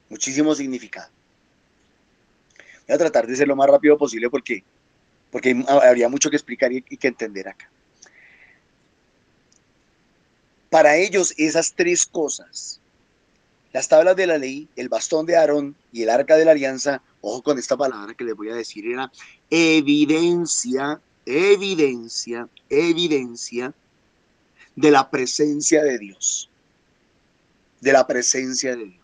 Muchísimo significado. Voy a tratar de ser lo más rápido posible porque habría mucho que explicar y que entender acá. Para ellos, esas 3 cosas, las tablas de la ley, el bastón de Aarón y el arca de la alianza, ojo con esta palabra que les voy a decir, era evidencia de la presencia de Dios. De la presencia de Dios.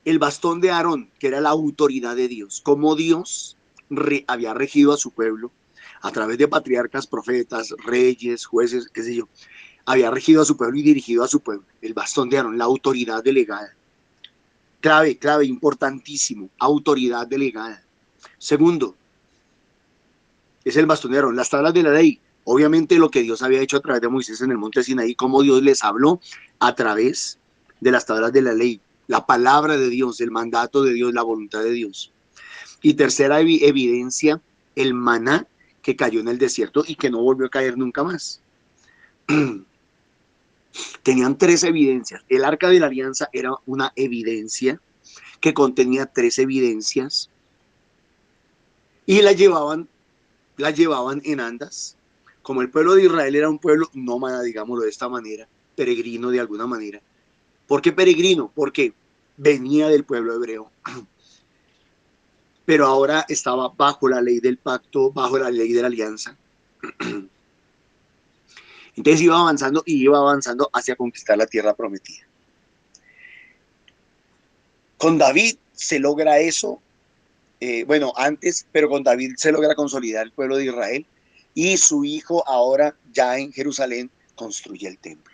El bastón de Aarón, que era la autoridad de Dios, como Dios había regido a su pueblo a través de patriarcas, profetas, reyes, jueces, qué sé yo, había regido a su pueblo y dirigido a su pueblo. El bastón de Aarón, la autoridad delegada. Clave, importantísimo, autoridad delegada. Segundo, es el bastón de Aarón, las tablas de la ley. Obviamente lo que Dios había hecho a través de Moisés en el monte Sinaí, cómo Dios les habló a través de las tablas de la ley, la palabra de Dios, el mandato de Dios, la voluntad de Dios. Y tercera evidencia, el maná que cayó en el desierto y que no volvió a caer nunca más. Tenían 3 evidencias. El arca de la alianza era una evidencia que contenía 3 evidencias y la llevaban en andas. Como el pueblo de Israel era un pueblo nómada, digámoslo de esta manera, peregrino de alguna manera. ¿Por qué peregrino? Porque venía del pueblo hebreo, pero ahora estaba bajo la ley del pacto, bajo la ley de la alianza. Entonces iba avanzando hacia conquistar la tierra prometida. Con David se logra eso, antes, pero con David se logra consolidar el pueblo de Israel y su hijo ahora ya en Jerusalén construye el templo.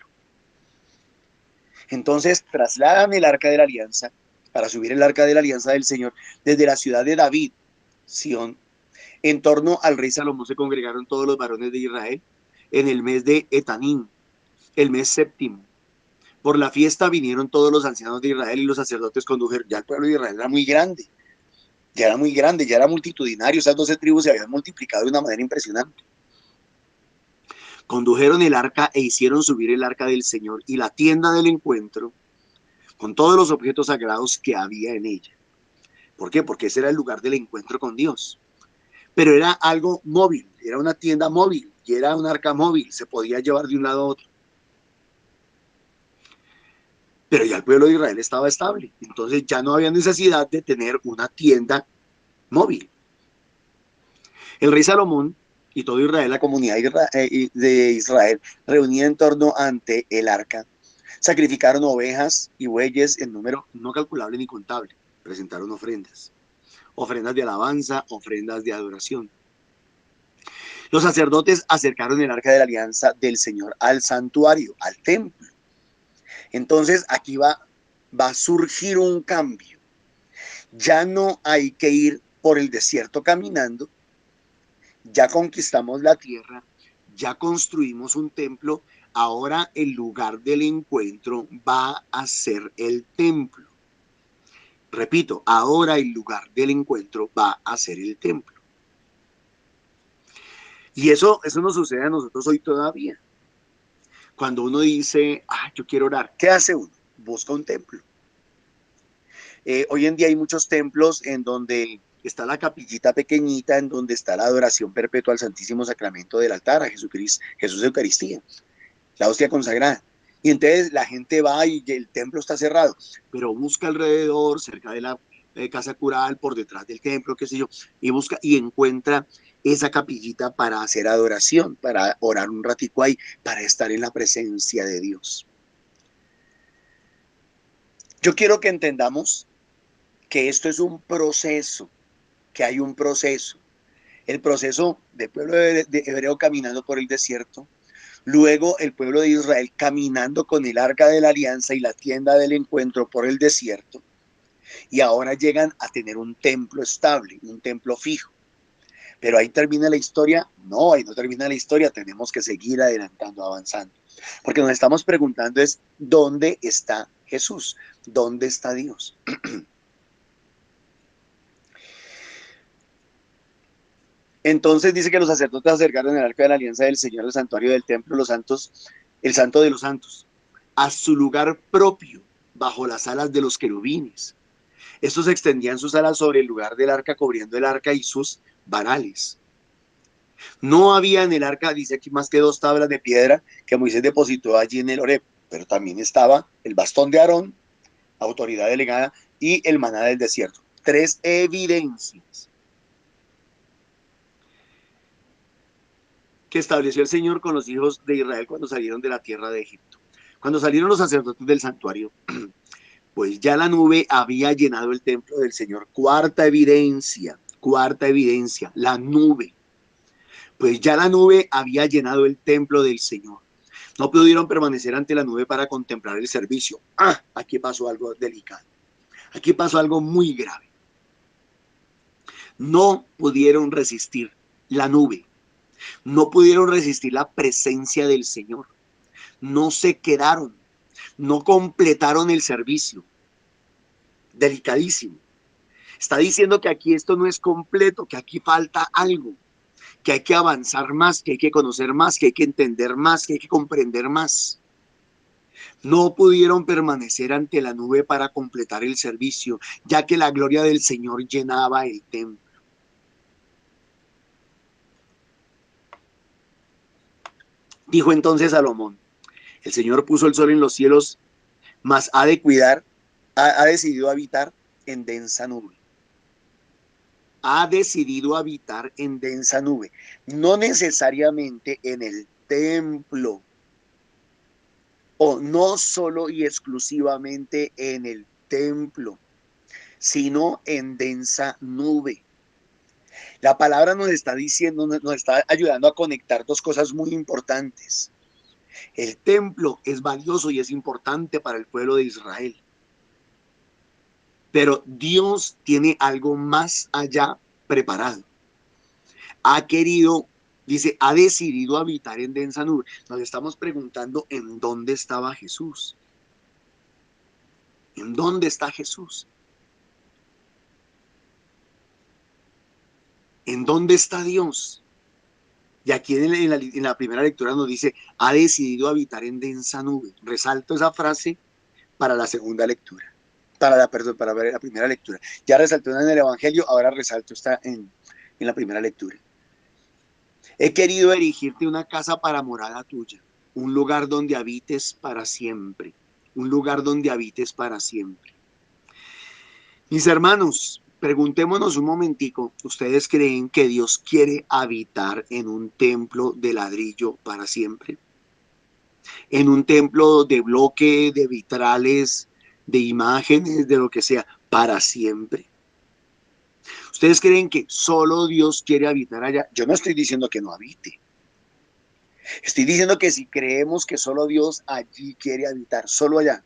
Entonces trasladan el arca de la alianza para subir el arca de la alianza del Señor desde la ciudad de David, Sión. En torno al rey Salomón se congregaron todos los varones de Israel en el mes de Etanín, el mes séptimo. Por la fiesta vinieron todos los ancianos de Israel y los sacerdotes condujeron. Ya el pueblo de Israel era muy grande, ya era multitudinario. Esas 12 tribus se habían multiplicado de una manera impresionante. Condujeron el arca e hicieron subir el arca del Señor y la tienda del encuentro con todos los objetos sagrados que había en ella. ¿Por qué? Porque ese era el lugar del encuentro con Dios. Pero era algo móvil, era una tienda móvil y era un arca móvil, se podía llevar de un lado a otro. Pero ya el pueblo de Israel estaba estable, entonces ya no había necesidad de tener una tienda móvil. El rey Salomón y todo Israel, la comunidad de Israel, reunida en torno ante el arca, sacrificaron ovejas y bueyes en número no calculable ni contable. Presentaron ofrendas de alabanza, ofrendas de adoración. Los sacerdotes acercaron el arca de la alianza del Señor al santuario, al templo. Entonces aquí va a surgir un cambio. Ya no hay que ir por el desierto caminando, ya conquistamos la tierra, ya construimos un templo, ahora el lugar del encuentro va a ser el templo. Repito, ahora el lugar del encuentro va a ser el templo. Y eso nos sucede a nosotros hoy todavía. Cuando uno dice, yo quiero orar, ¿qué hace uno? Busca un templo. Hoy en día hay muchos templos en donde está la capillita pequeñita, en donde está la adoración perpetua al Santísimo Sacramento del altar, a Jesús Eucaristía, la hostia consagrada. Y entonces la gente va y el templo está cerrado, pero busca alrededor, cerca de la casa cural, por detrás del templo, qué sé yo, y busca y encuentra esa capillita para hacer adoración, para orar un ratico ahí, para estar en la presencia de Dios. Yo quiero que entendamos que esto es un proceso, que hay un proceso. El proceso del pueblo de hebreo caminando por el desierto, luego el pueblo de Israel caminando con el arca de la alianza y la tienda del encuentro por el desierto, y ahora llegan a tener un templo estable, un templo fijo. Pero ahí termina la historia. No, ahí no termina la historia, tenemos que seguir adelantando, avanzando. Porque nos estamos preguntando es, ¿dónde está Jesús? ¿Dónde está Dios? Entonces dice que los sacerdotes acercaron el arca de la alianza del Señor al santuario del templo, los santos, el santo de los santos, a su lugar propio, bajo las alas de los querubines. Estos extendían sus alas sobre el lugar del arca, cubriendo el arca y sus varales. No había en el arca, dice aquí, más que 2 tablas de piedra que Moisés depositó allí en el Horeb, pero también estaba el bastón de Aarón, autoridad delegada, y el maná del desierto. 3 evidencias que estableció el Señor con los hijos de Israel cuando salieron de la tierra de Egipto. Cuando salieron los sacerdotes del santuario, pues ya la nube había llenado el templo del Señor. Cuarta evidencia, la nube. Pues ya la nube había llenado el templo del Señor. No pudieron permanecer ante la nube para contemplar el servicio. Aquí pasó algo delicado. Aquí pasó algo muy grave. No pudieron resistir la nube. No pudieron resistir la presencia del Señor. No se quedaron. No completaron el servicio. Delicadísimo. Está diciendo que aquí esto no es completo, que aquí falta algo, que hay que avanzar más, que hay que conocer más, que hay que entender más, que hay que comprender más. No pudieron permanecer ante la nube para completar el servicio, ya que la gloria del Señor llenaba el templo. Dijo entonces Salomón: el Señor puso el sol en los cielos, mas ha decidido habitar en densa nube. Ha decidido habitar en densa nube, no necesariamente en el templo, o no solo y exclusivamente en el templo, sino en densa nube. La palabra nos está diciendo, nos está ayudando a conectar dos cosas muy importantes. El templo es valioso y es importante para el pueblo de Israel. Pero Dios tiene algo más allá preparado. Ha querido, dice, ha decidido habitar en densa nube. Nos estamos preguntando en dónde estaba Jesús. ¿En dónde está Jesús? ¿En dónde está Dios? Y aquí en la primera lectura nos dice, ha decidido habitar en densa nube. Resalto esa frase para la segunda lectura. Para la primera lectura. Ya resaltó en el Evangelio, ahora resalto esta en la primera lectura. He querido erigirte una casa para morada tuya, un lugar donde habites para siempre, un lugar donde habites para siempre. Mis hermanos, preguntémonos un momentico, ¿ustedes creen que Dios quiere habitar en un templo de ladrillo para siempre? ¿En un templo de bloque, de vitrales, de imágenes, de lo que sea, para siempre? ¿Ustedes creen que solo Dios quiere habitar allá? Yo no estoy diciendo que no habite. Estoy diciendo que si creemos que solo Dios allí quiere habitar, solo allá.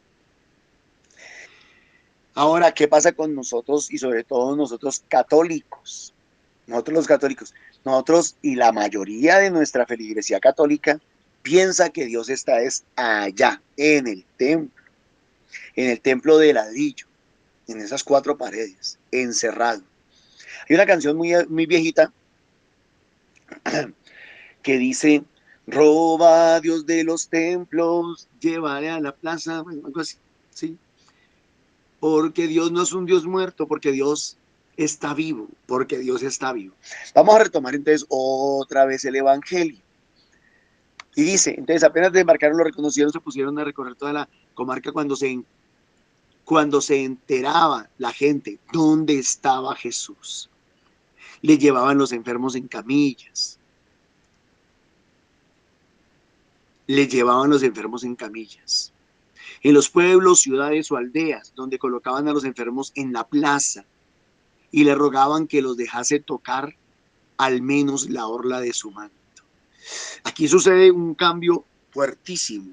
Ahora, ¿qué pasa con nosotros y sobre todo nosotros católicos? Nosotros los católicos, nosotros y la mayoría de nuestra feligresía católica piensa que Dios está allá, en el templo de ladrillo, en esas 4 paredes, encerrado. Hay una canción muy, muy viejita que dice, roba a Dios de los templos, llévale a la plaza, bueno, algo así, ¿sí? Porque Dios no es un Dios muerto, porque Dios está vivo, porque Dios está vivo. Vamos a retomar entonces otra vez el Evangelio. Y dice, entonces apenas desembarcaron, lo reconocieron, se pusieron a recorrer toda la comarca cuando se enteraba la gente dónde estaba Jesús. Le llevaban los enfermos en camillas. Le llevaban los enfermos en camillas. En los pueblos, ciudades o aldeas, donde colocaban a los enfermos en la plaza y le rogaban que los dejase tocar al menos la orla de su manto. Aquí sucede un cambio fuertísimo.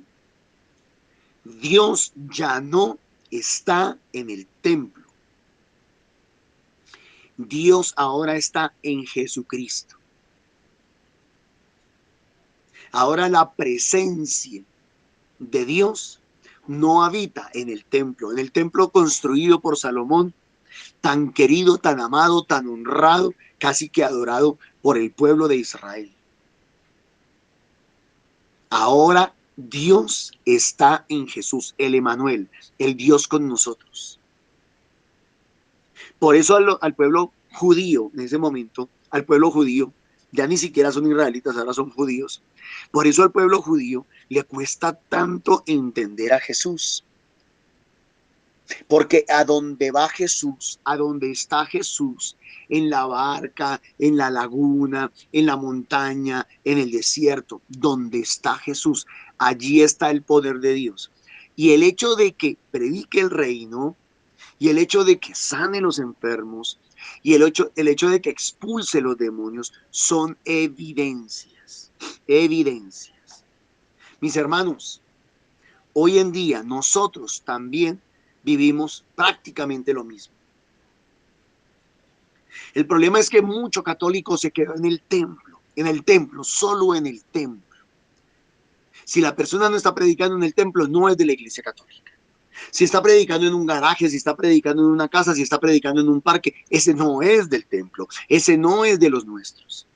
Dios ya no está en el templo. Dios ahora está en Jesucristo. Ahora la presencia de Dios no habita en el templo construido por Salomón, tan querido, tan amado, tan honrado, casi que adorado por el pueblo de Israel. Ahora Dios está en Jesús, el Emanuel, el Dios con nosotros. Por eso al pueblo judío, en ese momento, al pueblo judío, ya ni siquiera son israelitas, ahora son judíos. Por eso al pueblo judío le cuesta tanto entender a Jesús. Porque a donde va Jesús, a donde está Jesús, en la barca, en la laguna, en la montaña, en el desierto, donde está Jesús, allí está el poder de Dios. Y el hecho de que predique el reino, y el hecho de que sane los enfermos, y el hecho de que expulse los demonios, son evidencias. Evidencias. Mis hermanos, hoy en día nosotros también vivimos prácticamente lo mismo. El problema es que mucho católico se quedó en el templo, solo en el templo. Si la persona no está predicando en el templo, no es de la Iglesia Católica. Si está predicando en un garaje, si está predicando en una casa, si está predicando en un parque, ese no es del templo, ese no es de los nuestros.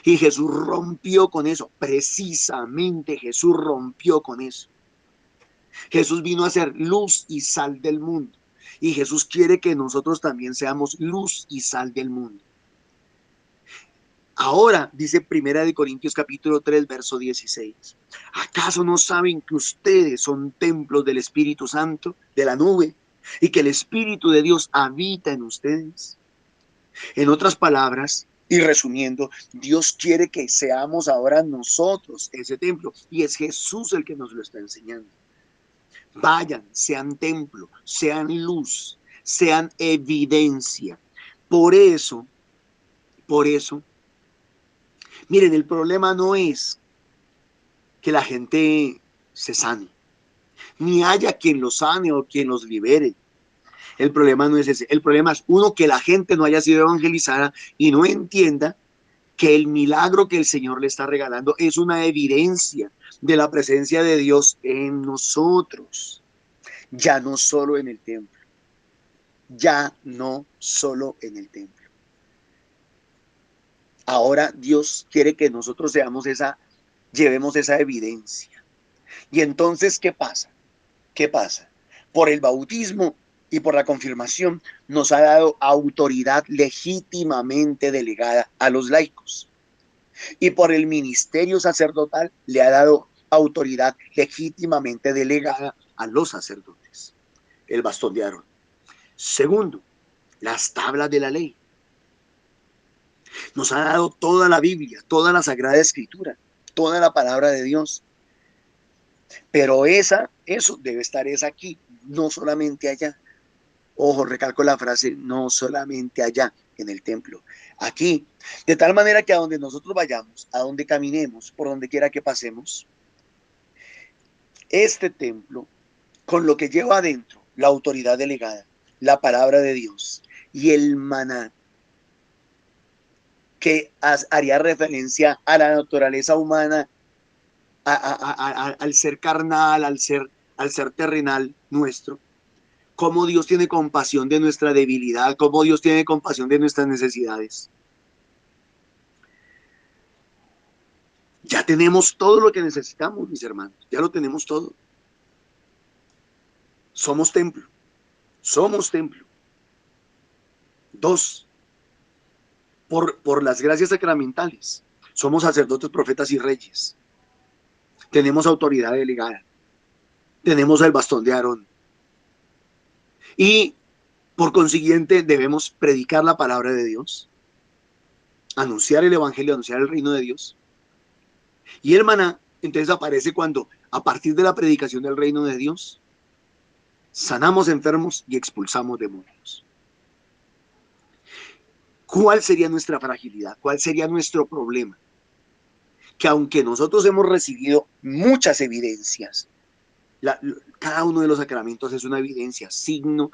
Y Jesús rompió con eso, precisamente Jesús rompió con eso. Jesús vino a ser luz y sal del mundo. Y Jesús quiere que nosotros también seamos luz y sal del mundo. Ahora, dice Primera de Corintios capítulo 3, verso 16. ¿Acaso no saben que ustedes son templos del Espíritu Santo, de la nube, y que el Espíritu de Dios habita en ustedes? En otras palabras, y resumiendo, Dios quiere que seamos ahora nosotros ese templo, y es Jesús el que nos lo está enseñando. Vayan, sean templo, sean luz, sean evidencia. Por eso, miren, el problema no es que la gente se sane, ni haya quien los sane o quien los libere. El problema no es ese. El problema es, uno, que la gente no haya sido evangelizada y no entienda que el milagro que el Señor le está regalando es una evidencia de la presencia de Dios en nosotros, ya no solo en el templo, ya no solo en el templo. Ahora Dios quiere que nosotros llevemos esa evidencia. Y entonces, ¿qué pasa? ¿Qué pasa? Por el bautismo y por la confirmación nos ha dado autoridad legítimamente delegada a los laicos. Y por el ministerio sacerdotal le ha dado autoridad legítimamente delegada a los sacerdotes. El bastón de Aarón. Segundo, las tablas de la ley. Nos ha dado toda la Biblia, toda la Sagrada Escritura, toda la palabra de Dios. Pero eso debe estar aquí, no solamente allá. Ojo, recalco la frase, no solamente allá, en el templo, aquí. De tal manera que a donde nosotros vayamos, a donde caminemos, por donde quiera que pasemos, este templo, con lo que lleva adentro, la autoridad delegada, la palabra de Dios y el maná, que haría referencia a la naturaleza humana, al ser carnal, al ser terrenal nuestro, cómo Dios tiene compasión de nuestra debilidad, cómo Dios tiene compasión de nuestras necesidades. Ya tenemos todo lo que necesitamos, mis hermanos, ya lo tenemos todo. Somos templo, somos templo. Dos, por las gracias sacramentales, somos sacerdotes, profetas y reyes. Tenemos autoridad delegada, tenemos el bastón de Aarón. Y por consiguiente debemos predicar la palabra de Dios, anunciar el evangelio, anunciar el reino de Dios. Y el maná entonces aparece cuando, a partir de la predicación del reino de Dios, sanamos enfermos y expulsamos demonios. ¿Cuál sería nuestra fragilidad? ¿Cuál sería nuestro problema? Que aunque nosotros hemos recibido muchas evidencias, cada uno de los sacramentos es una evidencia, signo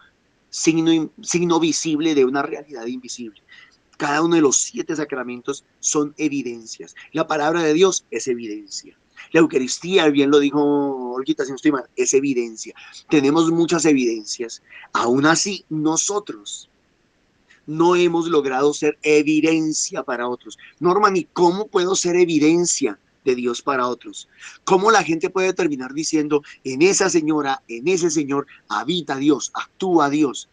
visible de una realidad invisible. Cada uno de los 7 sacramentos son evidencias. La palabra de Dios es evidencia. La Eucaristía, bien lo dijo Olguita, si no estoy mal, es evidencia. Tenemos muchas evidencias. Aún así, nosotros no hemos logrado ser evidencia para otros. Norman, ¿y cómo puedo ser evidencia de Dios para otros? ¿Cómo la gente puede terminar diciendo, en esa señora, en ese señor, habita Dios, actúa Dios?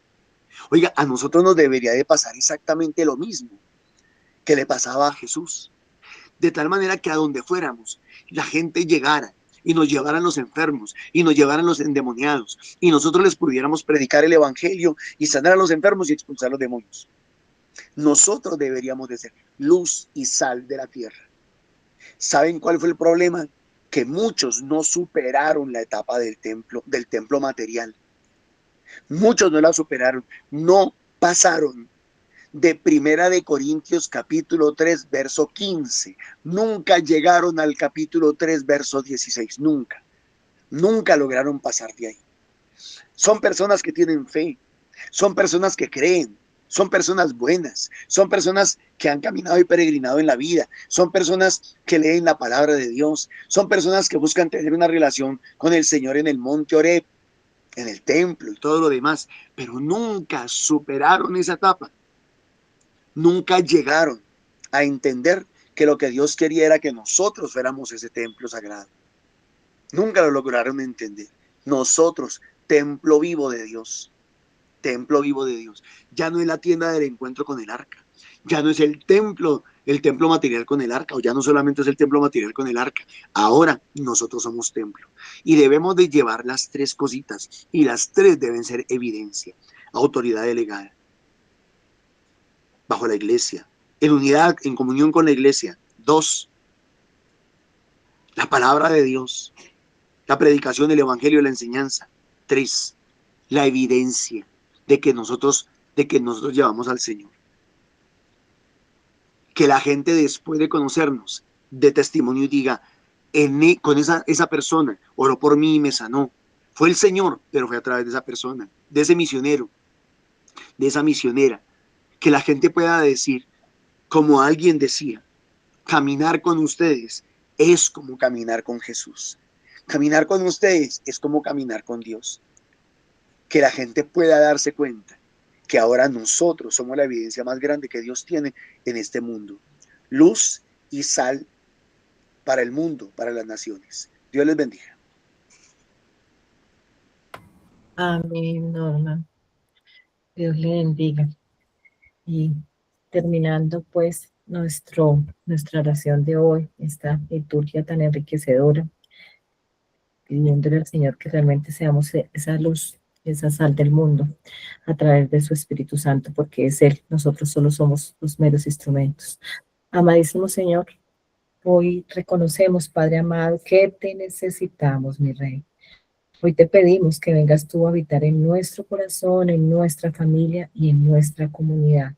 Oiga, a nosotros nos debería de pasar exactamente lo mismo que le pasaba a Jesús. De tal manera que a donde fuéramos, la gente llegara y nos llevaran los enfermos y nos llevaran los endemoniados y nosotros les pudiéramos predicar el evangelio y sanar a los enfermos y expulsar a los demonios. Nosotros deberíamos de ser luz y sal de la tierra. ¿Saben cuál fue el problema? Que muchos no superaron la etapa del templo material. Muchos no la superaron, no pasaron de Primera de Corintios capítulo 3 verso 15, nunca llegaron al capítulo 3 verso 16, nunca lograron pasar de ahí. Son personas que tienen fe, son personas que creen, son personas buenas, son personas que han caminado y peregrinado en la vida, son personas que leen la palabra de Dios, son personas que buscan tener una relación con el Señor en el monte Oreb, en el templo y todo lo demás, pero nunca superaron esa etapa. Nunca llegaron a entender que lo que Dios quería era que nosotros fuéramos ese templo sagrado. Nunca lo lograron entender. Nosotros, templo vivo de Dios. Templo vivo de Dios. Ya no es la tienda del encuentro con el arca. Ya no es el templo material con el arca, o ya no solamente es el templo material con el arca. Ahora nosotros somos templo. Y debemos de llevar las tres cositas. Y las tres deben ser evidencia. Autoridad delegada. Bajo la iglesia. En unidad, en comunión con la iglesia. 2. La palabra de Dios. La predicación del evangelio y la enseñanza. 3. La evidencia de que nosotros llevamos al Señor. Que la gente después de conocernos dé testimonio y diga, con esa persona oró por mí y me sanó. Fue el Señor, pero fue a través de esa persona, de ese misionero, de esa misionera. Que la gente pueda decir, como alguien decía, caminar con ustedes es como caminar con Jesús. Caminar con ustedes es como caminar con Dios. Que la gente pueda darse cuenta que ahora nosotros somos la evidencia más grande que Dios tiene en este mundo. Luz y sal para el mundo, para las naciones. Dios les bendiga. Amén, Norma. Dios le bendiga. Y terminando pues nuestra oración de hoy, esta liturgia tan enriquecedora, pidiéndole al Señor que realmente seamos esa luz, esa sal del mundo a través de su Espíritu Santo, porque es Él, nosotros solo somos los meros instrumentos. Amadísimo Señor, hoy reconocemos, Padre amado, que te necesitamos, mi Rey. Hoy te pedimos que vengas tú a habitar en nuestro corazón, en nuestra familia y en nuestra comunidad.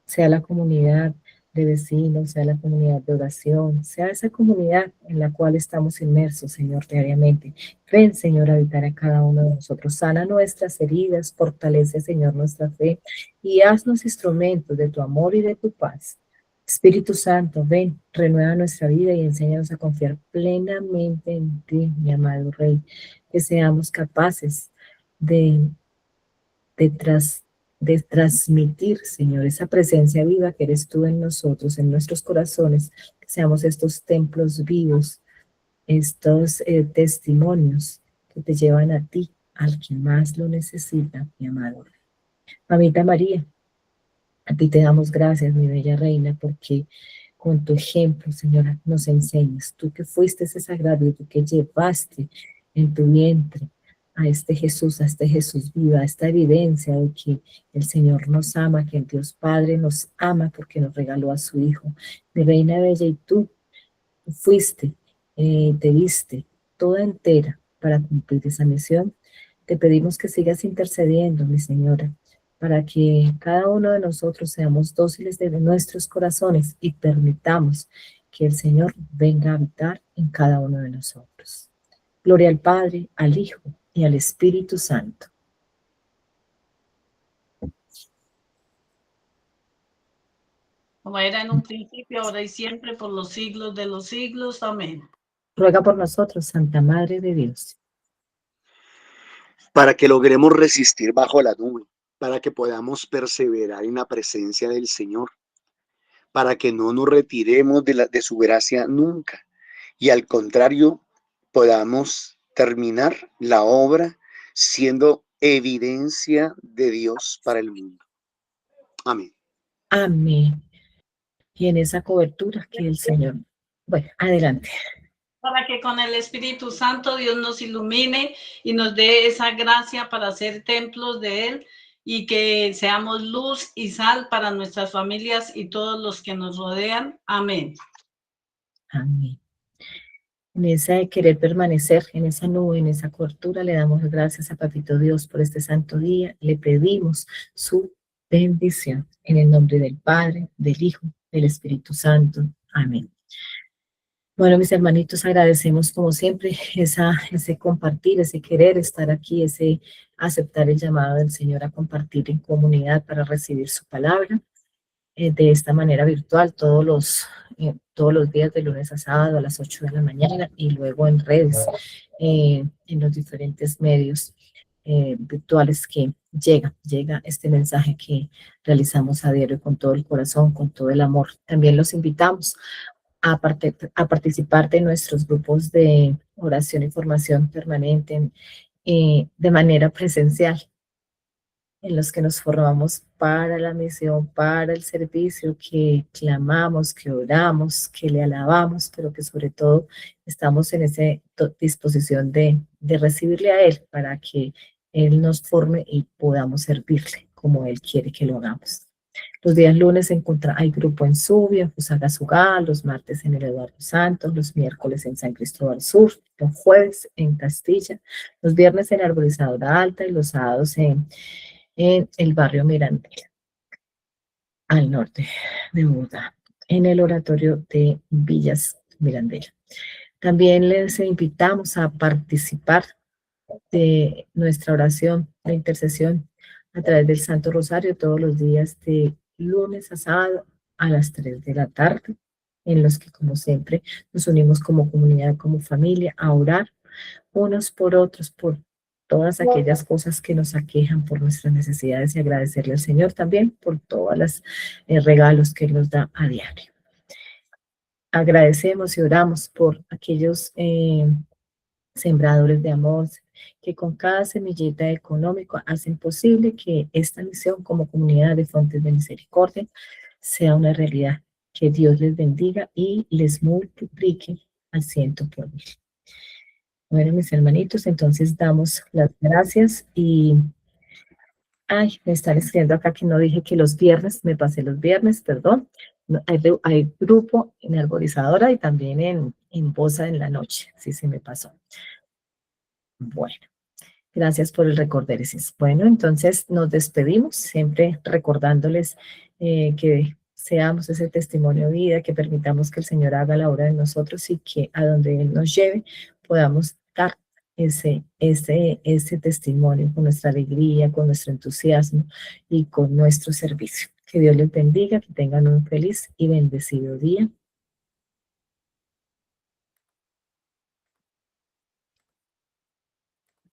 Sea la comunidad de vecinos, sea la comunidad de oración, sea esa comunidad en la cual estamos inmersos, Señor, diariamente. Ven, Señor, a habitar a cada uno de nosotros. Sana nuestras heridas, fortalece, Señor, nuestra fe y haznos instrumentos de tu amor y de tu paz. Espíritu Santo, ven, renueva nuestra vida y enséñanos a confiar plenamente en ti, mi amado Rey. Que seamos capaces de transmitir, Señor, esa presencia viva que eres tú en nosotros, en nuestros corazones, que seamos estos templos vivos, estos testimonios que te llevan a ti, al que más lo necesita, mi amado. Mamita María, a ti te damos gracias, mi bella reina, porque con tu ejemplo, Señora, nos enseñas, tú que fuiste ese sagrado, tú que llevaste en tu vientre a este Jesús viva, a esta evidencia de que el Señor nos ama, que el Dios Padre nos ama porque nos regaló a su Hijo. Mi reina bella, y tú fuiste, te diste toda entera para cumplir esa misión. Te pedimos que sigas intercediendo, mi Señora, para que cada uno de nosotros seamos dóciles de nuestros corazones y permitamos que el Señor venga a habitar en cada uno de nosotros. Gloria al Padre, al Hijo y al Espíritu Santo. Como era en un principio, ahora y siempre, por los siglos de los siglos. Amén. Ruega por nosotros, Santa Madre de Dios. Para que logremos resistir bajo la nube, para que podamos perseverar en la presencia del Señor, para que no nos retiremos de su gracia nunca, y al contrario, podamos terminar la obra siendo evidencia de Dios para el mundo. Amén. Amén. Y en esa cobertura que el Señor... Bueno, adelante. Para que con el Espíritu Santo Dios nos ilumine y nos dé esa gracia para ser templos de Él y que seamos luz y sal para nuestras familias y todos los que nos rodean. Amén. Amén. En esa de querer permanecer, en esa nube, en esa cobertura, le damos gracias a Papito Dios por este santo día. Le pedimos su bendición en el nombre del Padre, del Hijo, del Espíritu Santo. Amén. Bueno, mis hermanitos, agradecemos como siempre ese compartir, ese querer estar aquí, ese aceptar el llamado del Señor a compartir en comunidad para recibir su palabra. De esta manera virtual todos los días de lunes a sábado a las 8 de la mañana y luego en redes, en los diferentes medios virtuales que llega este mensaje que realizamos a diario con todo el corazón, con todo el amor. También los invitamos a participar de nuestros grupos de oración y formación permanente de manera presencial, en los que nos formamos para la misión, para el servicio, que clamamos, que oramos, que le alabamos, pero que sobre todo estamos en esa disposición de recibirle a Él para que Él nos forme y podamos servirle como Él quiere que lo hagamos. Los días lunes hay grupo en Subia, en Fusagasugá, los martes en el Eduardo Santos, los miércoles en San Cristóbal Sur, los jueves en Castilla, los viernes en Arborizadora Alta y los sábados en el barrio Mirandela, al norte de Bogotá, en el oratorio de Villas Mirandela. También les invitamos a participar de nuestra oración de intercesión a través del Santo Rosario todos los días de lunes a sábado a las 3 de la tarde, en los que, como siempre, nos unimos como comunidad, como familia, a orar unos por otros, por todas aquellas cosas que nos aquejan, por nuestras necesidades, y agradecerle al Señor también por todos los regalos que Él nos da a diario. Agradecemos y oramos por aquellos sembradores de amor que con cada semillita económica hacen posible que esta misión como comunidad de Fuentes de Misericordia sea una realidad. Que Dios les bendiga y les multiplique al 100 por 1000. Bueno, mis hermanitos, entonces damos las gracias y... Ay, me están escribiendo acá que no dije que los viernes, me pasé los viernes, perdón. Hay grupo en Arborizadora y también en Bosa en la noche, sí se me pasó. Bueno, gracias por el recorderis. Bueno, entonces nos despedimos, siempre recordándoles que seamos ese testimonio de vida, que permitamos que el Señor haga la obra de nosotros y que a donde Él nos lleve podamos dar ese testimonio con nuestra alegría, con nuestro entusiasmo y con nuestro servicio. Que Dios les bendiga, que tengan un feliz y bendecido día.